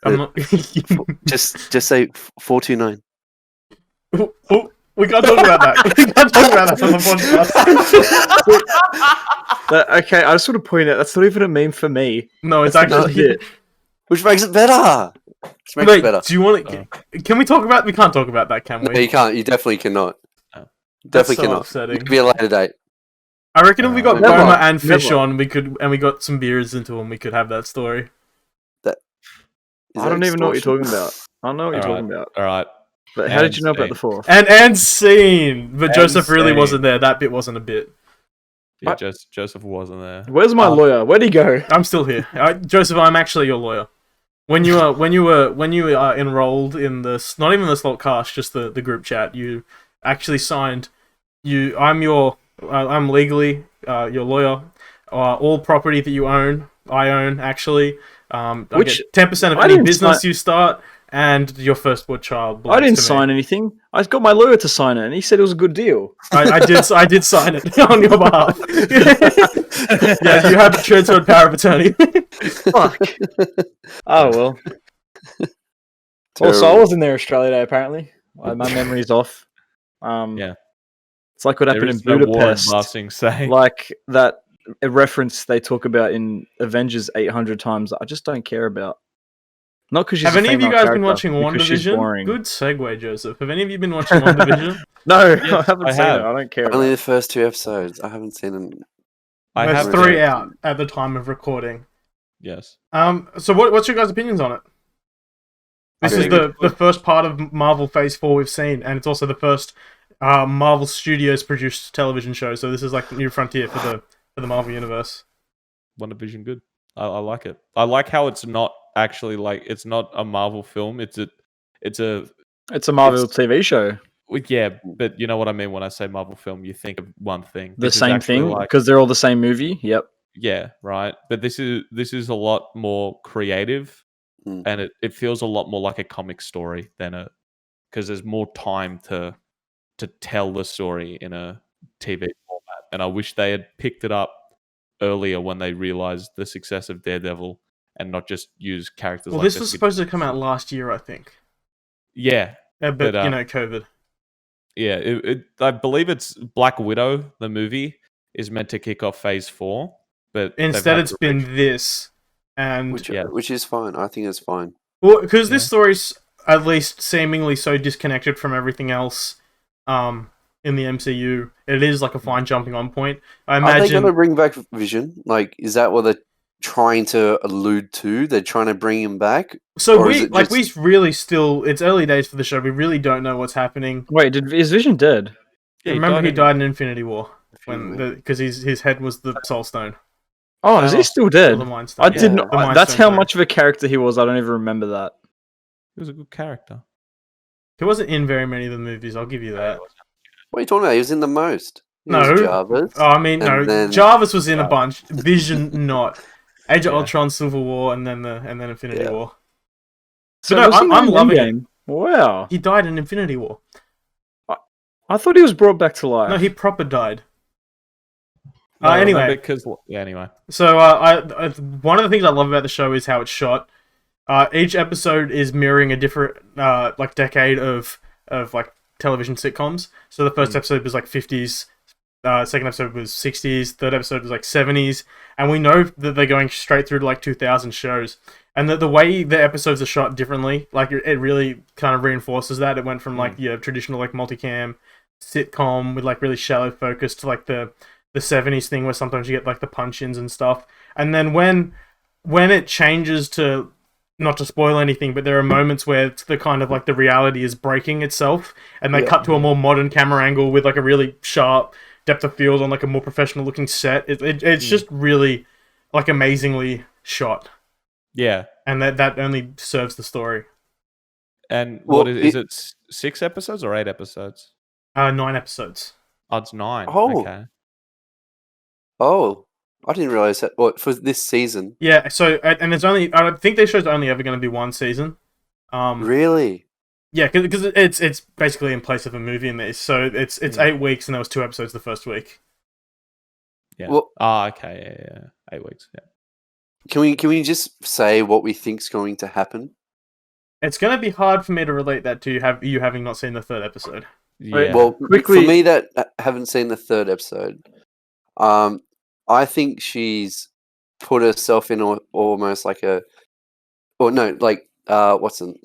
Speaker 2: I'm not.
Speaker 3: Just say 429.
Speaker 2: Oh, we can't talk about that. We can't talk about that on the podcast.
Speaker 4: Okay, I just want to point out that's not even a meme for me.
Speaker 2: No, it's
Speaker 4: That's
Speaker 2: actually
Speaker 4: legit.
Speaker 3: Which makes it better. Just makes it better.
Speaker 2: Do you want to? Can we talk about? We can't talk about that, can we?
Speaker 3: No, you can't. You definitely cannot.
Speaker 2: That's
Speaker 3: Definitely
Speaker 2: so
Speaker 3: cannot.
Speaker 2: upsetting.
Speaker 3: It'll be a later date.
Speaker 2: I reckon if we got
Speaker 3: Never.
Speaker 2: Boma and Fish
Speaker 4: Never.
Speaker 2: on, we got some beers into them, we could have that story.
Speaker 4: I don't even know what you're talking about. I don't know what you're talking about.
Speaker 1: All right.
Speaker 4: But how did you know about the fourth?
Speaker 2: And scene! But
Speaker 1: And
Speaker 2: Joseph really
Speaker 1: scene.
Speaker 2: wasn't there. That bit wasn't a bit.
Speaker 1: Yeah, Joseph wasn't there.
Speaker 4: Where's my lawyer? Where'd he go?
Speaker 2: I'm still here. Joseph, I'm actually your lawyer. When you are enrolled in this, not even the Slalt Cast, just the group chat, you actually signed. I'm legally your lawyer. All property that you own, I own actually. I get 10% of any business you start, and your firstbord child.
Speaker 4: I didn't sign anything. I got my lawyer to sign it, and he said it was a good deal.
Speaker 2: I did sign it on your behalf. Yeah, you have transferred power of attorney.
Speaker 4: Fuck. Oh well. Also, I was in there Australia Day. Apparently, my memory's off.
Speaker 1: Yeah.
Speaker 4: It's like what happened in Budapest. Like that a reference they talk about in Avengers 800 times. I just don't care about. Not because
Speaker 2: have any of you guys been watching WandaVision? Good segue, Joseph. Have any of you been watching WandaVision?
Speaker 4: No, yes, I haven't seen it. I don't care.
Speaker 3: Only the first 2 episodes. I haven't seen them.
Speaker 1: I have
Speaker 2: 3 out at the time of recording.
Speaker 1: Yes.
Speaker 2: So what's your guys' opinions on it? This is the first part of Marvel Phase 4 we've seen, and it's also the first Marvel Studios produced television show. So this is like the new frontier for the Marvel universe.
Speaker 1: WandaVision, good. I like it. I like how it's not actually like it's not a Marvel film. It's a
Speaker 4: Marvel TV show.
Speaker 1: Yeah, but you know what I mean when I say Marvel film. You think of one thing.
Speaker 4: The same thing because they're all the same movie. Yep.
Speaker 1: Yeah, right. But this is a lot more creative, and it feels a lot more like a comic story than because there's more time to tell the story in a TV format. And I wish they had picked it up earlier when they realized the success of Daredevil and not just use characters.
Speaker 2: Well, this was supposed to come out last year, I think.
Speaker 1: Yeah,
Speaker 2: but COVID.
Speaker 1: Yeah, I believe it's Black Widow. The movie is meant to kick off Phase 4, but
Speaker 2: instead it's been this, and
Speaker 3: which is fine. I think it's fine.
Speaker 2: Well, because this story's at least seemingly so disconnected from everything else in the MCU. It is like a fine jumping on point. I imagine.
Speaker 3: Are they going to bring back Vision? Like, is that what they're trying to allude to? They're trying to bring him back.
Speaker 2: So we really still. It's early days for the show. We really don't know what's happening.
Speaker 4: Wait, is Vision dead?
Speaker 2: Yeah, remember he died in Infinity War because his head was the Soul Stone.
Speaker 4: Oh, is he still dead? I didn't. That's how much of a character he was. I don't even remember that.
Speaker 1: He was a good character.
Speaker 2: He wasn't in very many of the movies. I'll give you that.
Speaker 3: What are you talking about? He was in the most.
Speaker 2: Jarvis. Oh, I mean, no. Jarvis was in a bunch. Vision not. Age of Ultron, Civil War, and then Infinity War. So no, I'm loving it.
Speaker 4: Wow.
Speaker 2: He died in Infinity War.
Speaker 4: I thought he was brought back to life.
Speaker 2: No, he proper died.
Speaker 1: No,
Speaker 2: anyway.
Speaker 1: Anyway.
Speaker 2: So one of the things I love about the show is how it's shot. Each episode is mirroring a different decade of like television sitcoms. So the first episode was like 50s, second episode was 60s, third episode was like 70s, and we know that they're going straight through to like 2000 shows. And the way the episodes are shot differently, like it really kind of reinforces that. It went from like traditional like multicam sitcom with like really shallow focus to like the 70s thing where sometimes you get like the punch-ins and stuff. And then when it changes to, not to spoil anything, but there are moments where it's the kind of like the reality is breaking itself, and they cut to a more modern camera angle with like a really sharp depth of field on like a more professional looking set. It's just really like amazingly shot.
Speaker 1: Yeah.
Speaker 2: And that only serves the story.
Speaker 1: And what is it 6 episodes or 8 episodes?
Speaker 2: 9 episodes.
Speaker 1: Oh, it's 9.
Speaker 3: Oh.
Speaker 1: Okay.
Speaker 3: Oh. I didn't realize that. What, for this season?
Speaker 2: Yeah, so and there's only, I think this show's only ever going to be 1 season.
Speaker 3: Really?
Speaker 2: Yeah, because it's basically in place of a movie in this. So it's 8 weeks, and there was 2 episodes the first week.
Speaker 1: Yeah. Well, okay. Yeah. 8 weeks. Yeah.
Speaker 3: Can we just say what we think's going to happen?
Speaker 2: It's going to be hard for me to relate that to you having not seen the 3rd episode.
Speaker 1: Yeah.
Speaker 3: Well, quickly, for me that haven't seen the 3rd episode, I think she's put herself in almost like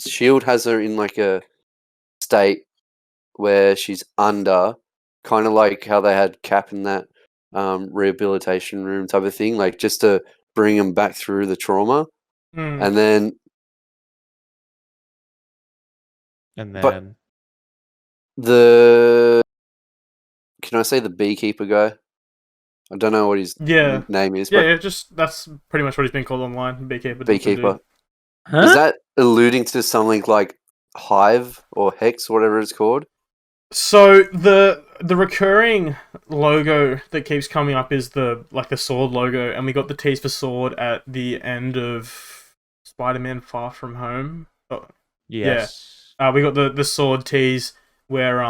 Speaker 3: Shield has her in like a state where she's under, kind of like how they had Cap in that rehabilitation room type of thing, like just to bring him back through the trauma, and then but can I say the beekeeper guy? I don't know what his name is.
Speaker 2: Yeah, just that's pretty much what he's been called online. Beekeeper.
Speaker 3: Huh? Is that alluding to something like Hive or Hex, whatever it's called?
Speaker 2: So the recurring logo that keeps coming up is the sword logo, and we got the tease for sword at the end of Spider-Man: Far From Home.
Speaker 1: Yes.
Speaker 2: Yeah. We got the sword tease where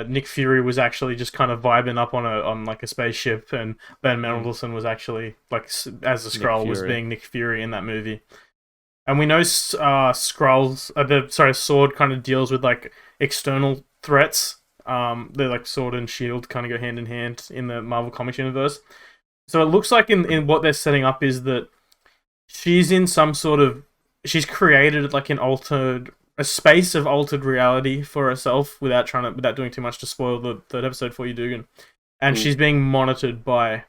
Speaker 2: Nick Fury was actually just kind of vibing up on like a spaceship, and Ben Mendelsohn was actually like as a Skrull was being Nick Fury in that movie. And we know Skrulls, Sword kind of deals with like external threats. They're like Sword and Shield kind of go hand in hand in the Marvel Comics universe. So it looks like in what they're setting up is that she's in some sort of, she's created like a space of altered reality for herself without doing too much to spoil the third episode for you, Dugan. And she's being monitored by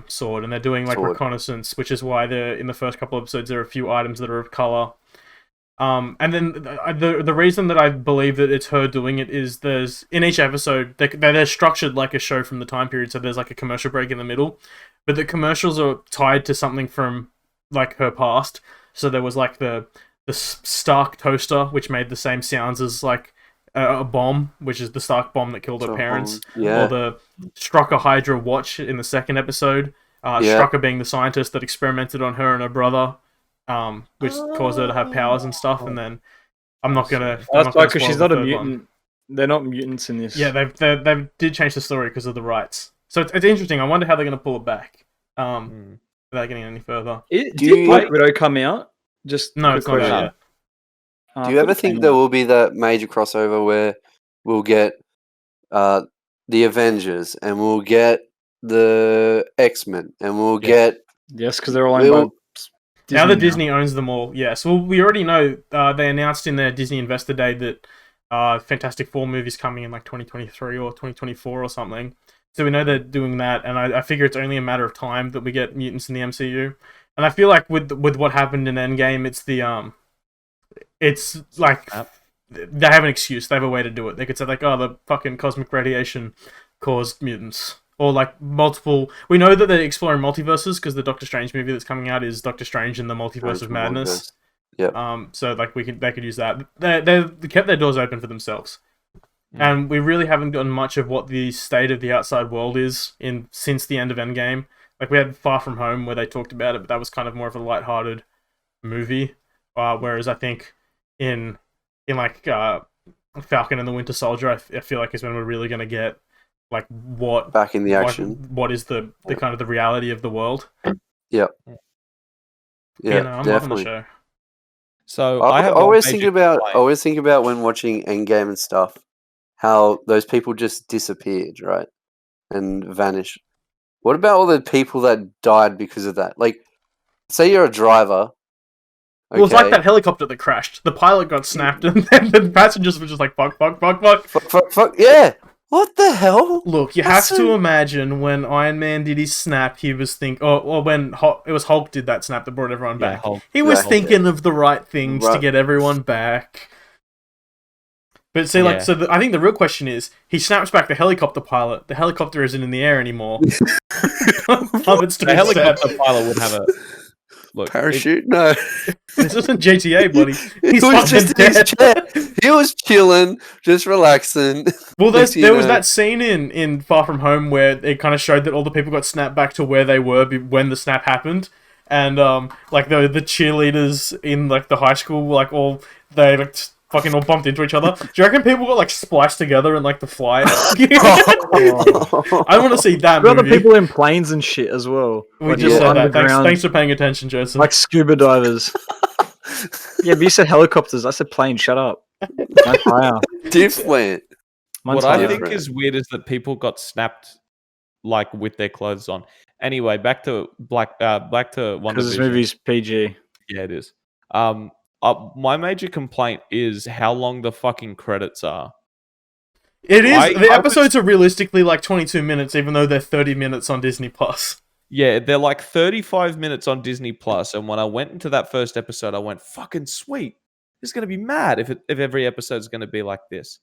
Speaker 2: Sword, and they're doing like reconnaissance, which is why in the first couple episodes there are a few items that are of color. And then the reason that I believe that it's her doing it is there's in each episode they're structured like a show from the time period, so there's like a commercial break in the middle, but the commercials are tied to something from like her past. So there was like the Stark toaster, which made the same sounds as like a bomb, which is the Stark bomb that killed her parents, or the Strucker Hydra watch in the second episode. Strucker being the scientist that experimented on her and her brother, which caused her to have powers and stuff. And then I'm not gonna.
Speaker 4: That's why, because she's not a mutant. They're not mutants in this.
Speaker 2: Yeah, they did change the story because of the rights. So it's interesting. I wonder how they're gonna pull it back. Without getting any further.
Speaker 4: Did Black Widow come out? Just
Speaker 2: no, it's not out yet.
Speaker 3: Do you ever think there will be that major crossover where we'll get the Avengers and we'll get the X-Men and we'll get...
Speaker 4: Yes, because they're all owned by Disney
Speaker 2: now that Disney owns them all, yes. Well, we already know they announced in their Disney Investor Day that Fantastic Four movie's coming in like 2023 or 2024 or something. So we know they're doing that, and I figure it's only a matter of time that we get mutants in the MCU. And I feel like with what happened in Endgame, it's like they have an excuse. They have a way to do it. They could say like, "Oh, the fucking cosmic radiation caused mutants," or like multiple. We know that they're exploring multiverses because the Doctor Strange movie that's coming out is Doctor Strange in the Multiverse of Madness.
Speaker 3: Yeah.
Speaker 2: So like they could use that. They kept their doors open for themselves, and we really haven't gotten much of what the state of the outside world is since the end of Endgame. Like we had Far From Home where they talked about it, but that was kind of more of a lighthearted movie. Whereas I think in like Falcon and the Winter Soldier, I feel like is when we're really going to get like what
Speaker 3: back in the action.
Speaker 2: What is the kind of the reality of the world?
Speaker 3: Yep. Yeah,
Speaker 2: I'm
Speaker 3: definitely.
Speaker 2: loving the show.
Speaker 1: So
Speaker 3: I always think about when watching Endgame and stuff, how those people just disappeared, right, and vanished. What about all the people that died because of that? Like, say you're a driver.
Speaker 2: Well, it's like that helicopter that crashed. The pilot got snapped, and then the passengers were just like, fuck.
Speaker 3: Yeah. What the hell?
Speaker 2: Look, you have to imagine when Iron Man did his snap, he was thinking... or when it was Hulk did that snap that brought everyone back. He was thinking of the right things to get everyone back. But see, I think the real question is, he snaps back the helicopter pilot. The helicopter isn't in the air anymore.
Speaker 1: The helicopter pilot would have a
Speaker 3: parachute. No,
Speaker 2: this isn't GTA, buddy. He's
Speaker 3: was just in his chair. He was chilling, just relaxing.
Speaker 2: Well, there was that scene in Far From Home where it kind of showed that all the people got snapped back to where they were when the snap happened, and like the cheerleaders in like the high school, like all they like fucking all bumped into each other. Do you reckon people got like spliced together in like the flight? I want to see that movie.
Speaker 4: Other people in planes and shit as well.
Speaker 2: We just said that. Thanks for paying attention, Joseph.
Speaker 4: Like scuba divers. Yeah, but you said helicopters. I said planes. Shut up.
Speaker 3: Different.
Speaker 1: What I think is weird is that people got snapped like with their clothes on. Anyway, back to WandaVision.
Speaker 4: Because this movie's PG.
Speaker 1: Yeah, it is. My major complaint is how long the fucking credits are.
Speaker 2: It is. The episodes are realistically like 22 minutes, even though they're 30 minutes on Disney Plus.
Speaker 1: Yeah, they're like 35 minutes on Disney Plus, and when I went into that first episode, I went, fucking sweet. It's going to be mad if every episode is going to be like this.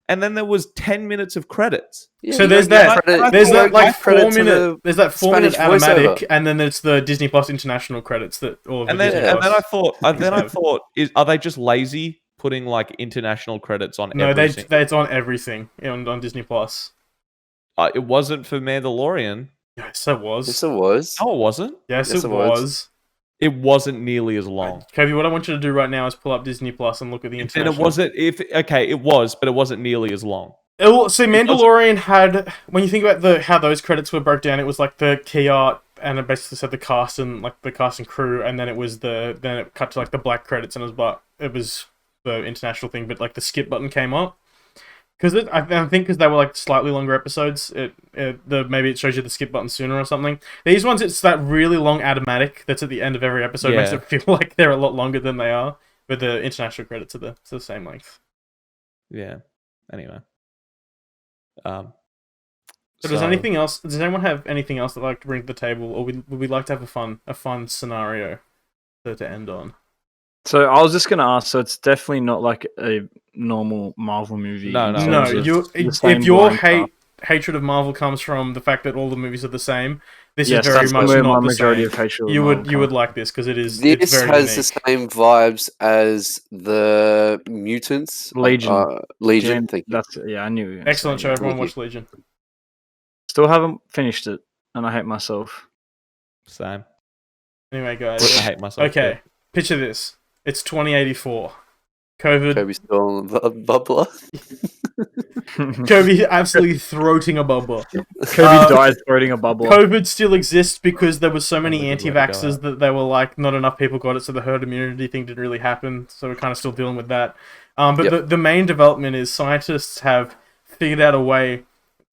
Speaker 1: And then there was 10 minutes of credits.
Speaker 2: Yeah, so there's that. There's that like 4 minute. There's that 4 minute animatic, and then there's the Disney Plus international credits that all of. And then
Speaker 1: I thought, are they just lazy putting like international credits on?
Speaker 2: No, it's on everything on Disney Plus.
Speaker 1: It wasn't for Mandalorian.
Speaker 2: Yes, it was.
Speaker 3: Yes, it was.
Speaker 1: No, it wasn't.
Speaker 2: Yes, it was.
Speaker 1: It wasn't nearly as long.
Speaker 2: Kobe, what I want you to do right now is pull up Disney Plus and look at the international.
Speaker 1: And it wasn't. It was, but it wasn't nearly as long.
Speaker 2: See, Mandalorian had, when you think about how those credits were broke down, it was like the key art, and it basically said the cast and like the cast and crew, and then it cut to like the black credits, and it was the international thing, but like the skip button came up. Because I think because they were like slightly longer episodes, maybe it shows you the skip button sooner or something. These ones, it's that really long automatic that's at the end of every episode, makes it feel like they're a lot longer than they are. But the international credits are the same length.
Speaker 1: Yeah. Anyway.
Speaker 2: So does anything else? Does anyone have anything else they'd like to bring to the table, or would we like to have a fun scenario to end on?
Speaker 4: So I was just gonna ask. So it's definitely not like a normal Marvel movie.
Speaker 2: No. If your hatred of Marvel comes from the fact that all the movies are the same, this is very much not the same. Of hatred you would like this because it is.
Speaker 3: This
Speaker 2: very
Speaker 3: has
Speaker 2: unique.
Speaker 3: the same vibes as the Mutants
Speaker 4: Legion.
Speaker 3: Legion.
Speaker 4: I knew.
Speaker 2: Excellent show. Everyone watch Legion.
Speaker 4: Still haven't finished it, and I hate myself.
Speaker 1: Same.
Speaker 2: Anyway, guys.
Speaker 1: I hate myself.
Speaker 2: Okay, picture this. It's 2084.
Speaker 3: Coby's still on the bubbler.
Speaker 2: Coby absolutely throating a bubbler.
Speaker 4: Coby died throating a bubbler.
Speaker 2: COVID still exists because there were so many anti-vaxxers that they were like, not enough people got it, so the herd immunity thing didn't really happen. So we're kind of still dealing with that. But the main development is scientists have figured out a way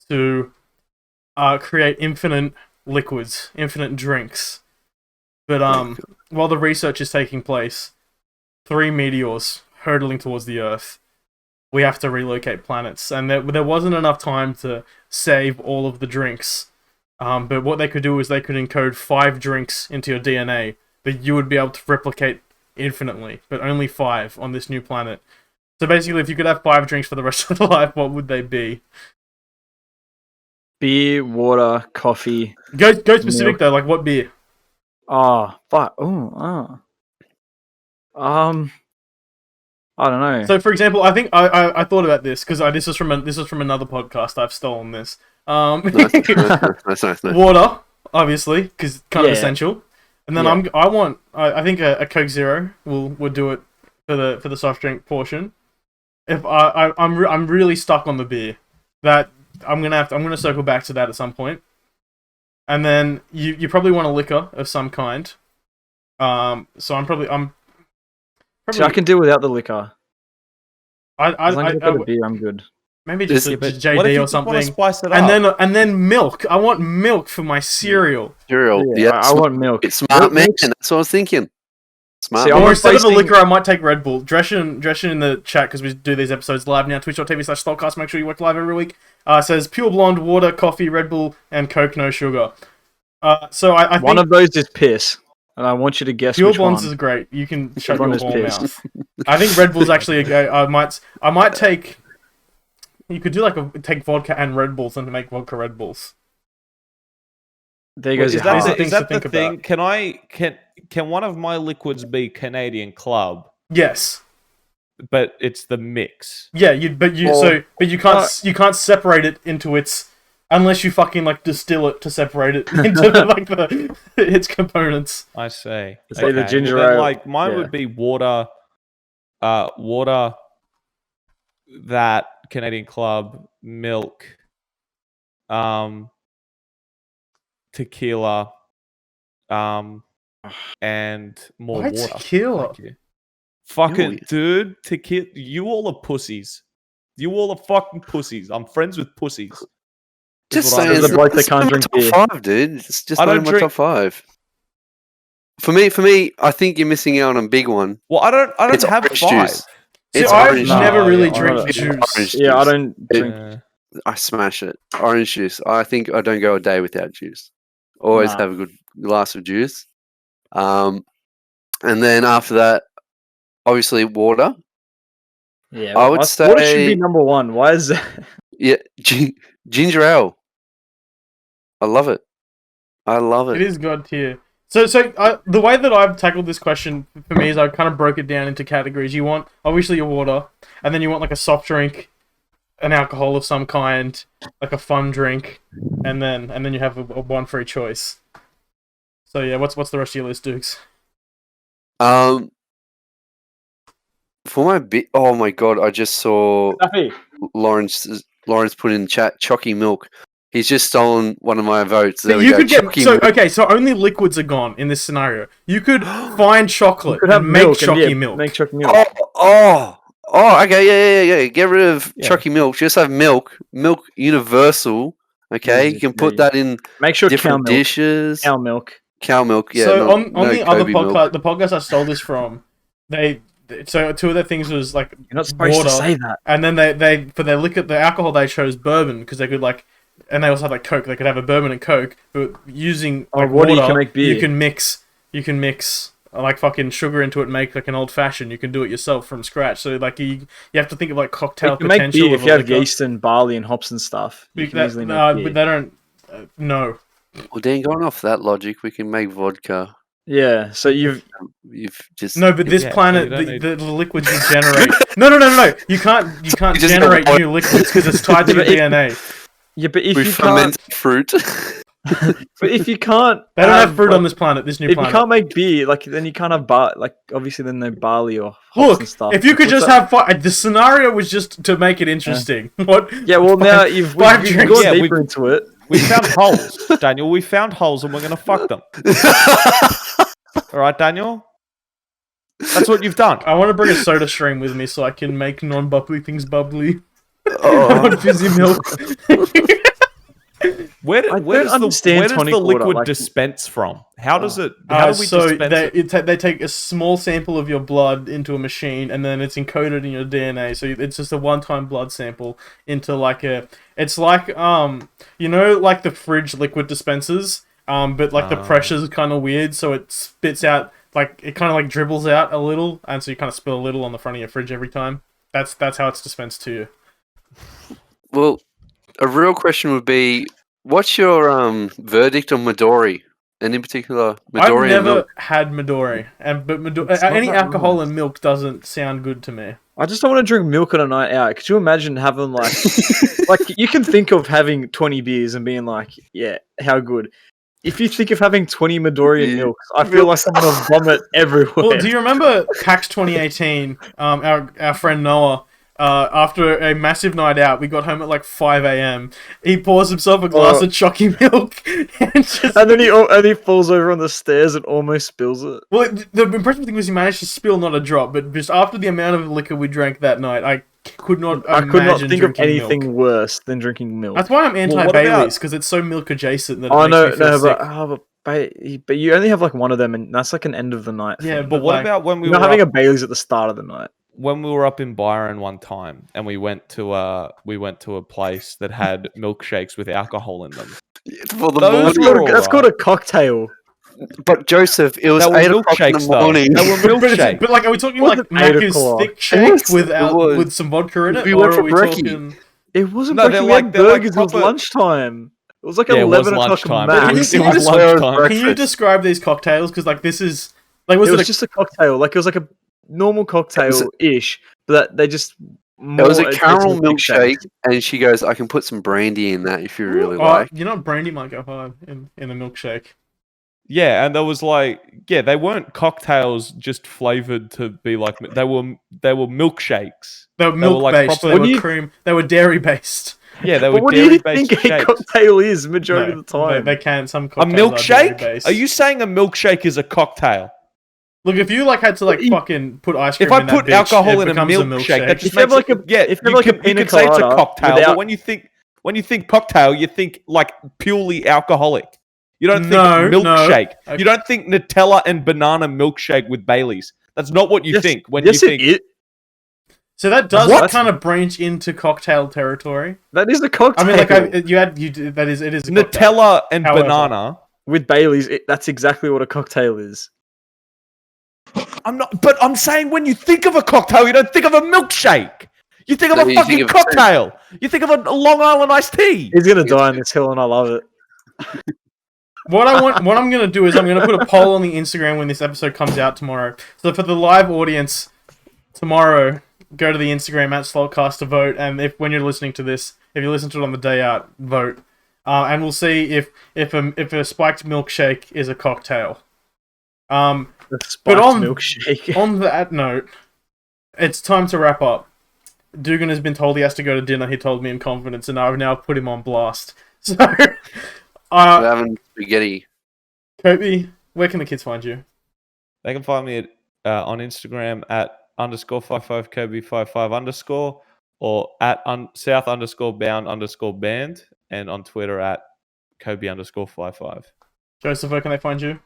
Speaker 2: to create infinite liquids, infinite drinks. But while the research is taking place, 3 meteors hurtling towards the Earth. We have to relocate planets, and there wasn't enough time to save all of the drinks. But what they could do is they could encode 5 drinks into your DNA that you would be able to replicate infinitely, but only 5 on this new planet. So basically, if you could have 5 drinks for the rest of your life, what would they be?
Speaker 4: Beer, water, coffee.
Speaker 2: Go specific milk. Though, like what beer?
Speaker 4: Oh, fuck. I don't know.
Speaker 2: So, for example, I think I thought about this because this is from another podcast. I've stolen this.
Speaker 3: Nice.
Speaker 2: Water, obviously, because kind of essential. And then I think a Coke Zero would do it for the soft drink portion. If I'm really stuck on the beer, that I'm gonna circle back to that at some point. And then you probably want a liquor of some kind. So I'm probably.
Speaker 4: So I can deal without the liquor.
Speaker 2: As long as I've
Speaker 4: got a beer, I'm good.
Speaker 2: Maybe just JD or something. Spice it up? And then milk. I want milk for my cereal.
Speaker 3: Yeah,
Speaker 4: I want milk.
Speaker 3: It's smart, man. That's what I was thinking. Smart.
Speaker 2: Or instead of the liquor, I might take Red Bull. Dression in the chat, because we do these episodes live now. Twitch.tv/Slalt Cast. Make sure you watch live every week. Says pure blonde, water, coffee, Red Bull, and Coke, no sugar. So I think
Speaker 4: one of those is piss. And I want you to guess which one.
Speaker 2: Pure Blondes is great. You can shut your whole mouth. I think Red Bull's actually a go. I might take. You could do take vodka and Red Bulls and make vodka Red Bulls.
Speaker 4: There goes.
Speaker 1: Is that the thing? Can one of my liquids be Canadian Club?
Speaker 2: Yes.
Speaker 1: But it's the mix.
Speaker 2: Yeah, you can't separate it into its. Unless you fucking distill it to separate it into its components.
Speaker 1: I see.
Speaker 4: Say the ginger ale.
Speaker 1: Mine would be water, water, that Canadian Club, milk, tequila, and more
Speaker 2: Why
Speaker 1: water.
Speaker 2: Tequila?
Speaker 1: Fucking dude, tequila. You all are pussies. You all are fucking pussies. I'm friends with pussies.
Speaker 3: Just saying, it's not in my top 5, dude. It's just not in my top 5. For me, I think you're missing out on a big one.
Speaker 1: Well, I don't have 5.
Speaker 3: Juice.
Speaker 2: See, I never really drink juice.
Speaker 3: Yeah,
Speaker 4: I don't drink.
Speaker 3: I smash it. Orange juice. I think I don't go a day without juice. Always have a good glass of juice. And then after that, obviously water.
Speaker 4: Yeah,
Speaker 3: I would say
Speaker 4: water should be number 1. Why is that?
Speaker 3: Yeah, ginger ale. I love it.
Speaker 2: It is god tier. So the way that I've tackled this question for me is I kind of broke it down into categories. You want obviously your water, and then you want like a soft drink, an alcohol of some kind, like a fun drink, and then you have a one free choice. So yeah, what's the rest of your list, Dukes?
Speaker 3: For my bit, oh my god, I just saw Lawrence put in chat chalky milk. He's just stolen one of my votes. There we go.
Speaker 2: So only liquids are gone in this scenario. You could find chocolate and make chalky milk.
Speaker 4: Make chalky milk.
Speaker 3: Okay, yeah. Get rid of chalky milk. Just have milk. Milk universal. Okay, you can put that in.
Speaker 4: Make sure
Speaker 3: different dishes.
Speaker 4: Cow milk.
Speaker 3: Yeah.
Speaker 2: So on the other podcast, the podcast I stole this from, so 2 of their things was like
Speaker 4: you're not supposed
Speaker 2: water,
Speaker 4: to say that.
Speaker 2: And then they for their liquor, the alcohol they chose bourbon because they could like. And they also had like Coke. They could have a bourbon and Coke, but using water,
Speaker 4: you can make beer.
Speaker 2: You can mix like fucking sugar into it and make like an old fashioned. You can do it yourself from scratch. So like you have to think of like cocktail potential.
Speaker 4: Make beer if you have yeast and barley and hops and stuff. You can easily make beer.
Speaker 2: But they don't. No.
Speaker 3: Well, then going off that logic, we can make vodka.
Speaker 4: Yeah. So you've
Speaker 3: just
Speaker 2: no, but this planet, the liquids you generate. No. You can't generate new liquids because it's tied to your DNA.
Speaker 4: Yeah, but if
Speaker 3: we
Speaker 4: you
Speaker 3: ferment
Speaker 4: can't
Speaker 3: fruit.
Speaker 4: But if you can't,
Speaker 2: they don't have fruit on this planet. This new planet.
Speaker 4: If you can't make beer, like then you can't have obviously then no barley or hops and stuff.
Speaker 2: If you could just have the scenario was just to make it interesting. Yeah. What?
Speaker 4: Yeah, well now you've gone deeper into it.
Speaker 1: We found holes, Daniel. We found holes and we're gonna fuck them. All right, Daniel. That's what you've done.
Speaker 2: I want to bring a soda stream with me so I can make non-bubbly things bubbly. I want fizzy milk.
Speaker 1: Where does the liquid dispense from? How does it? How do we dispense it?
Speaker 2: They take a small sample of your blood into a machine, and then it's encoded in your DNA. So it's just a one-time blood sample into like a. It's like like the fridge liquid dispensers, but like the pressure's kind of weird, so it spits out like it kind of like dribbles out a little, and so you kind of spill a little on the front of your fridge every time. That's how it's dispensed to you.
Speaker 3: Well, a real question would be, what's your verdict on Midori, and in particular Midori?
Speaker 2: I've never had Midori, but any alcohol and milk doesn't sound good to me.
Speaker 4: I just don't want to drink milk on a night out. Could you imagine having like you can think of having 20 beers and being like, yeah, how good. If you think of having 20 Midori milks, I feel like I'm gonna vomit everywhere.
Speaker 2: Well, do you remember PAX 2018? Our friend Noah. After a massive night out, we got home at like 5 a.m. He pours himself a glass of chalky milk, and
Speaker 4: then he falls over on the stairs and almost spills it.
Speaker 2: Well, the impressive thing was he managed to spill not a drop, but just after the amount of liquor we drank that night, I could not
Speaker 4: think of anything worse than drinking milk.
Speaker 2: That's why I'm anti-Baileys, because it's so milk adjacent that it makes me feel sick.
Speaker 4: But you only have like one of them, and that's like an end of the night thing.
Speaker 2: Yeah,
Speaker 1: but what about when we
Speaker 4: were
Speaker 1: having
Speaker 4: a Baileys at the start of the night?
Speaker 1: When we were up in Byron one time, and we went to a place that had milkshakes with alcohol in them.
Speaker 4: That's called a cocktail.
Speaker 3: But Joseph, it was 8 o'clock in the morning.
Speaker 1: They were milkshakes.
Speaker 2: But like, are we talking like Macca's thick shake with some vodka in it?
Speaker 3: We went for brekkie.
Speaker 4: It wasn't brekkie. We had burgers. It was lunchtime. It was like 11 o'clock max.
Speaker 2: Can you describe these cocktails? Because like this is like
Speaker 4: it was just a cocktail. Like it was like a normal cocktail-ish, but they just...
Speaker 3: It was a caramel milkshake, and she goes, I can put some brandy in that if you really like.
Speaker 2: You know, brandy might go hard in a milkshake.
Speaker 1: Yeah, and there was like... Yeah, they weren't cocktails just flavoured to be like... They were milkshakes.
Speaker 2: They were milk-based. They were cream. They were dairy-based.
Speaker 1: Yeah, they were
Speaker 4: dairy-based. What do you think a cocktail is majority of the time?
Speaker 2: They can. Some cocktails
Speaker 1: a milkshake? Are you saying a milkshake is a cocktail?
Speaker 2: Look, if you had to fucking put ice cream
Speaker 1: in that bitch, if I put alcohol in a milkshake, that just makes it... You could say it's a cocktail, but when you think cocktail, you think like purely alcoholic. You don't think milkshake. No. You don't think Nutella and banana milkshake with Baileys. That's not what you think when you think.
Speaker 2: So that does kind of branch into cocktail territory.
Speaker 4: That is a cocktail.
Speaker 2: I mean, like it is a
Speaker 1: Nutella and banana
Speaker 4: with Baileys. That's exactly what a cocktail is.
Speaker 1: But I'm saying when you think of a cocktail, you don't think of a milkshake. You think of a fucking cocktail. You think of a Long Island iced tea.
Speaker 4: He's gonna die on this hill, and I love it.
Speaker 2: What I'm gonna do is I'm gonna put a poll on the Instagram when this episode comes out tomorrow. So for the live audience tomorrow, go to the Instagram at Slalt Cast to vote, and when you're listening to this, if you listen to it on the day out, vote, and we'll see if a spiked milkshake is a cocktail.
Speaker 4: Milkshake.
Speaker 2: On that note, it's time to wrap up. Dugan has been told he has to go to dinner. He told me in confidence, and I've now put him on blast. So,
Speaker 3: we're having spaghetti.
Speaker 2: Coby, where can the kids find you?
Speaker 1: They can find me on Instagram at _55 Coby55_ or at south_bound_band, and on Twitter at Coby_55.
Speaker 2: Joseph, where can they find you?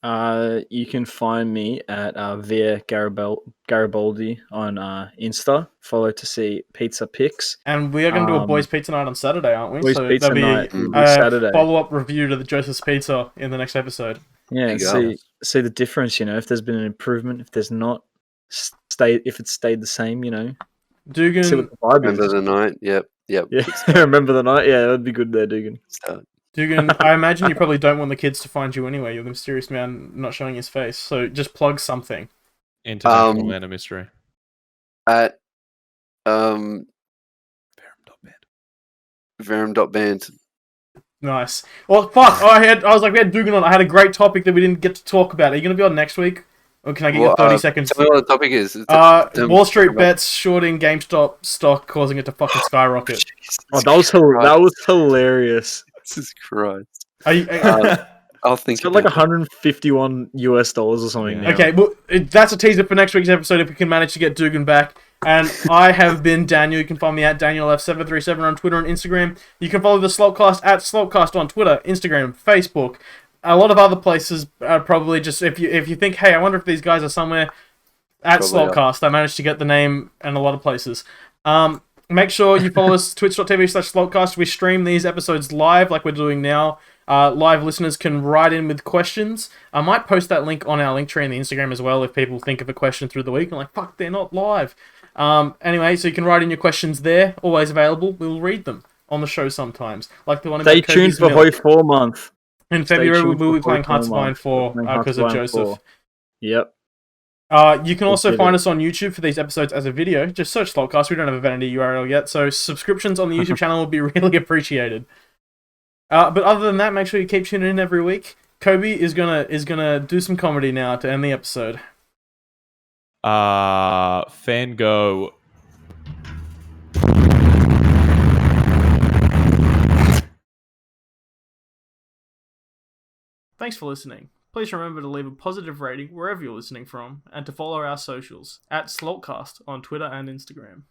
Speaker 4: You can find me at Via Garibaldi on Insta. Follow to see pizza pics.
Speaker 2: And we are going to do a boys' pizza night on Saturday, aren't we?
Speaker 4: Boys' pizza night
Speaker 2: Saturday. Follow-up review to the Joseph's Pizza in the next episode.
Speaker 4: Yeah, see the difference. If there's been an improvement, if there's not, if it's stayed the same.
Speaker 2: Dugan,
Speaker 3: see what the vibe remember is. The night. Yep.
Speaker 4: Yeah, remember the night. Yeah, that'd be good there, Dugan.
Speaker 2: Dugan, I imagine you probably don't want the kids to find you anyway. You're the mysterious man not showing his face. So just plug something.
Speaker 1: International Man of Mystery.
Speaker 3: At Verum.band.
Speaker 2: Nice. Well, fuck. I was like, we had Dugan on. I had a great topic that we didn't get to talk about. Are you going to be on next week? Or can I get you 30 seconds?
Speaker 3: Tell me what the topic is.
Speaker 2: Wall Street bets shorting GameStop stock, causing it to fucking skyrocket.
Speaker 4: That was hilarious.
Speaker 3: Jesus Christ.
Speaker 4: I'll think it's got like $151 or something.
Speaker 2: Yeah. Okay, well, that's a teaser for next week's episode if we can manage to get Dugan back. And I have been Daniel. You can find me at DanielF737 on Twitter and Instagram. You can follow the Slalt Cast at Slalt Cast on Twitter, Instagram, Facebook. A lot of other places probably just if you think, hey, I wonder if these guys are somewhere at Slalt Cast. I managed to get the name in a lot of places. Make sure you follow us twitch.tv/SlaltCast. We stream these episodes live like we're doing now. Live listeners can write in with questions. I might post that link on our link tree in the Instagram as well if people think of a question through the week and like, fuck, they're not live. Anyway, so you can write in your questions there. Always available. We'll read them on the show sometimes. Like the one about
Speaker 4: Stay tuned for Hoi 4 month.
Speaker 2: In February, we'll be playing Hearts of Iron 4 because of Joseph.
Speaker 4: 4. Yep.
Speaker 2: You can also find us on YouTube for these episodes as a video. Just search Slalt. We don't have a vanity URL yet, so subscriptions on the YouTube channel would be really appreciated. But other than that, make sure you keep tuning in every week. Coby is gonna do some comedy now to end the episode.
Speaker 1: Fango.
Speaker 2: Thanks for listening. Please remember to leave a positive rating wherever you're listening from, and to follow our socials at SlaltCast on Twitter and Instagram.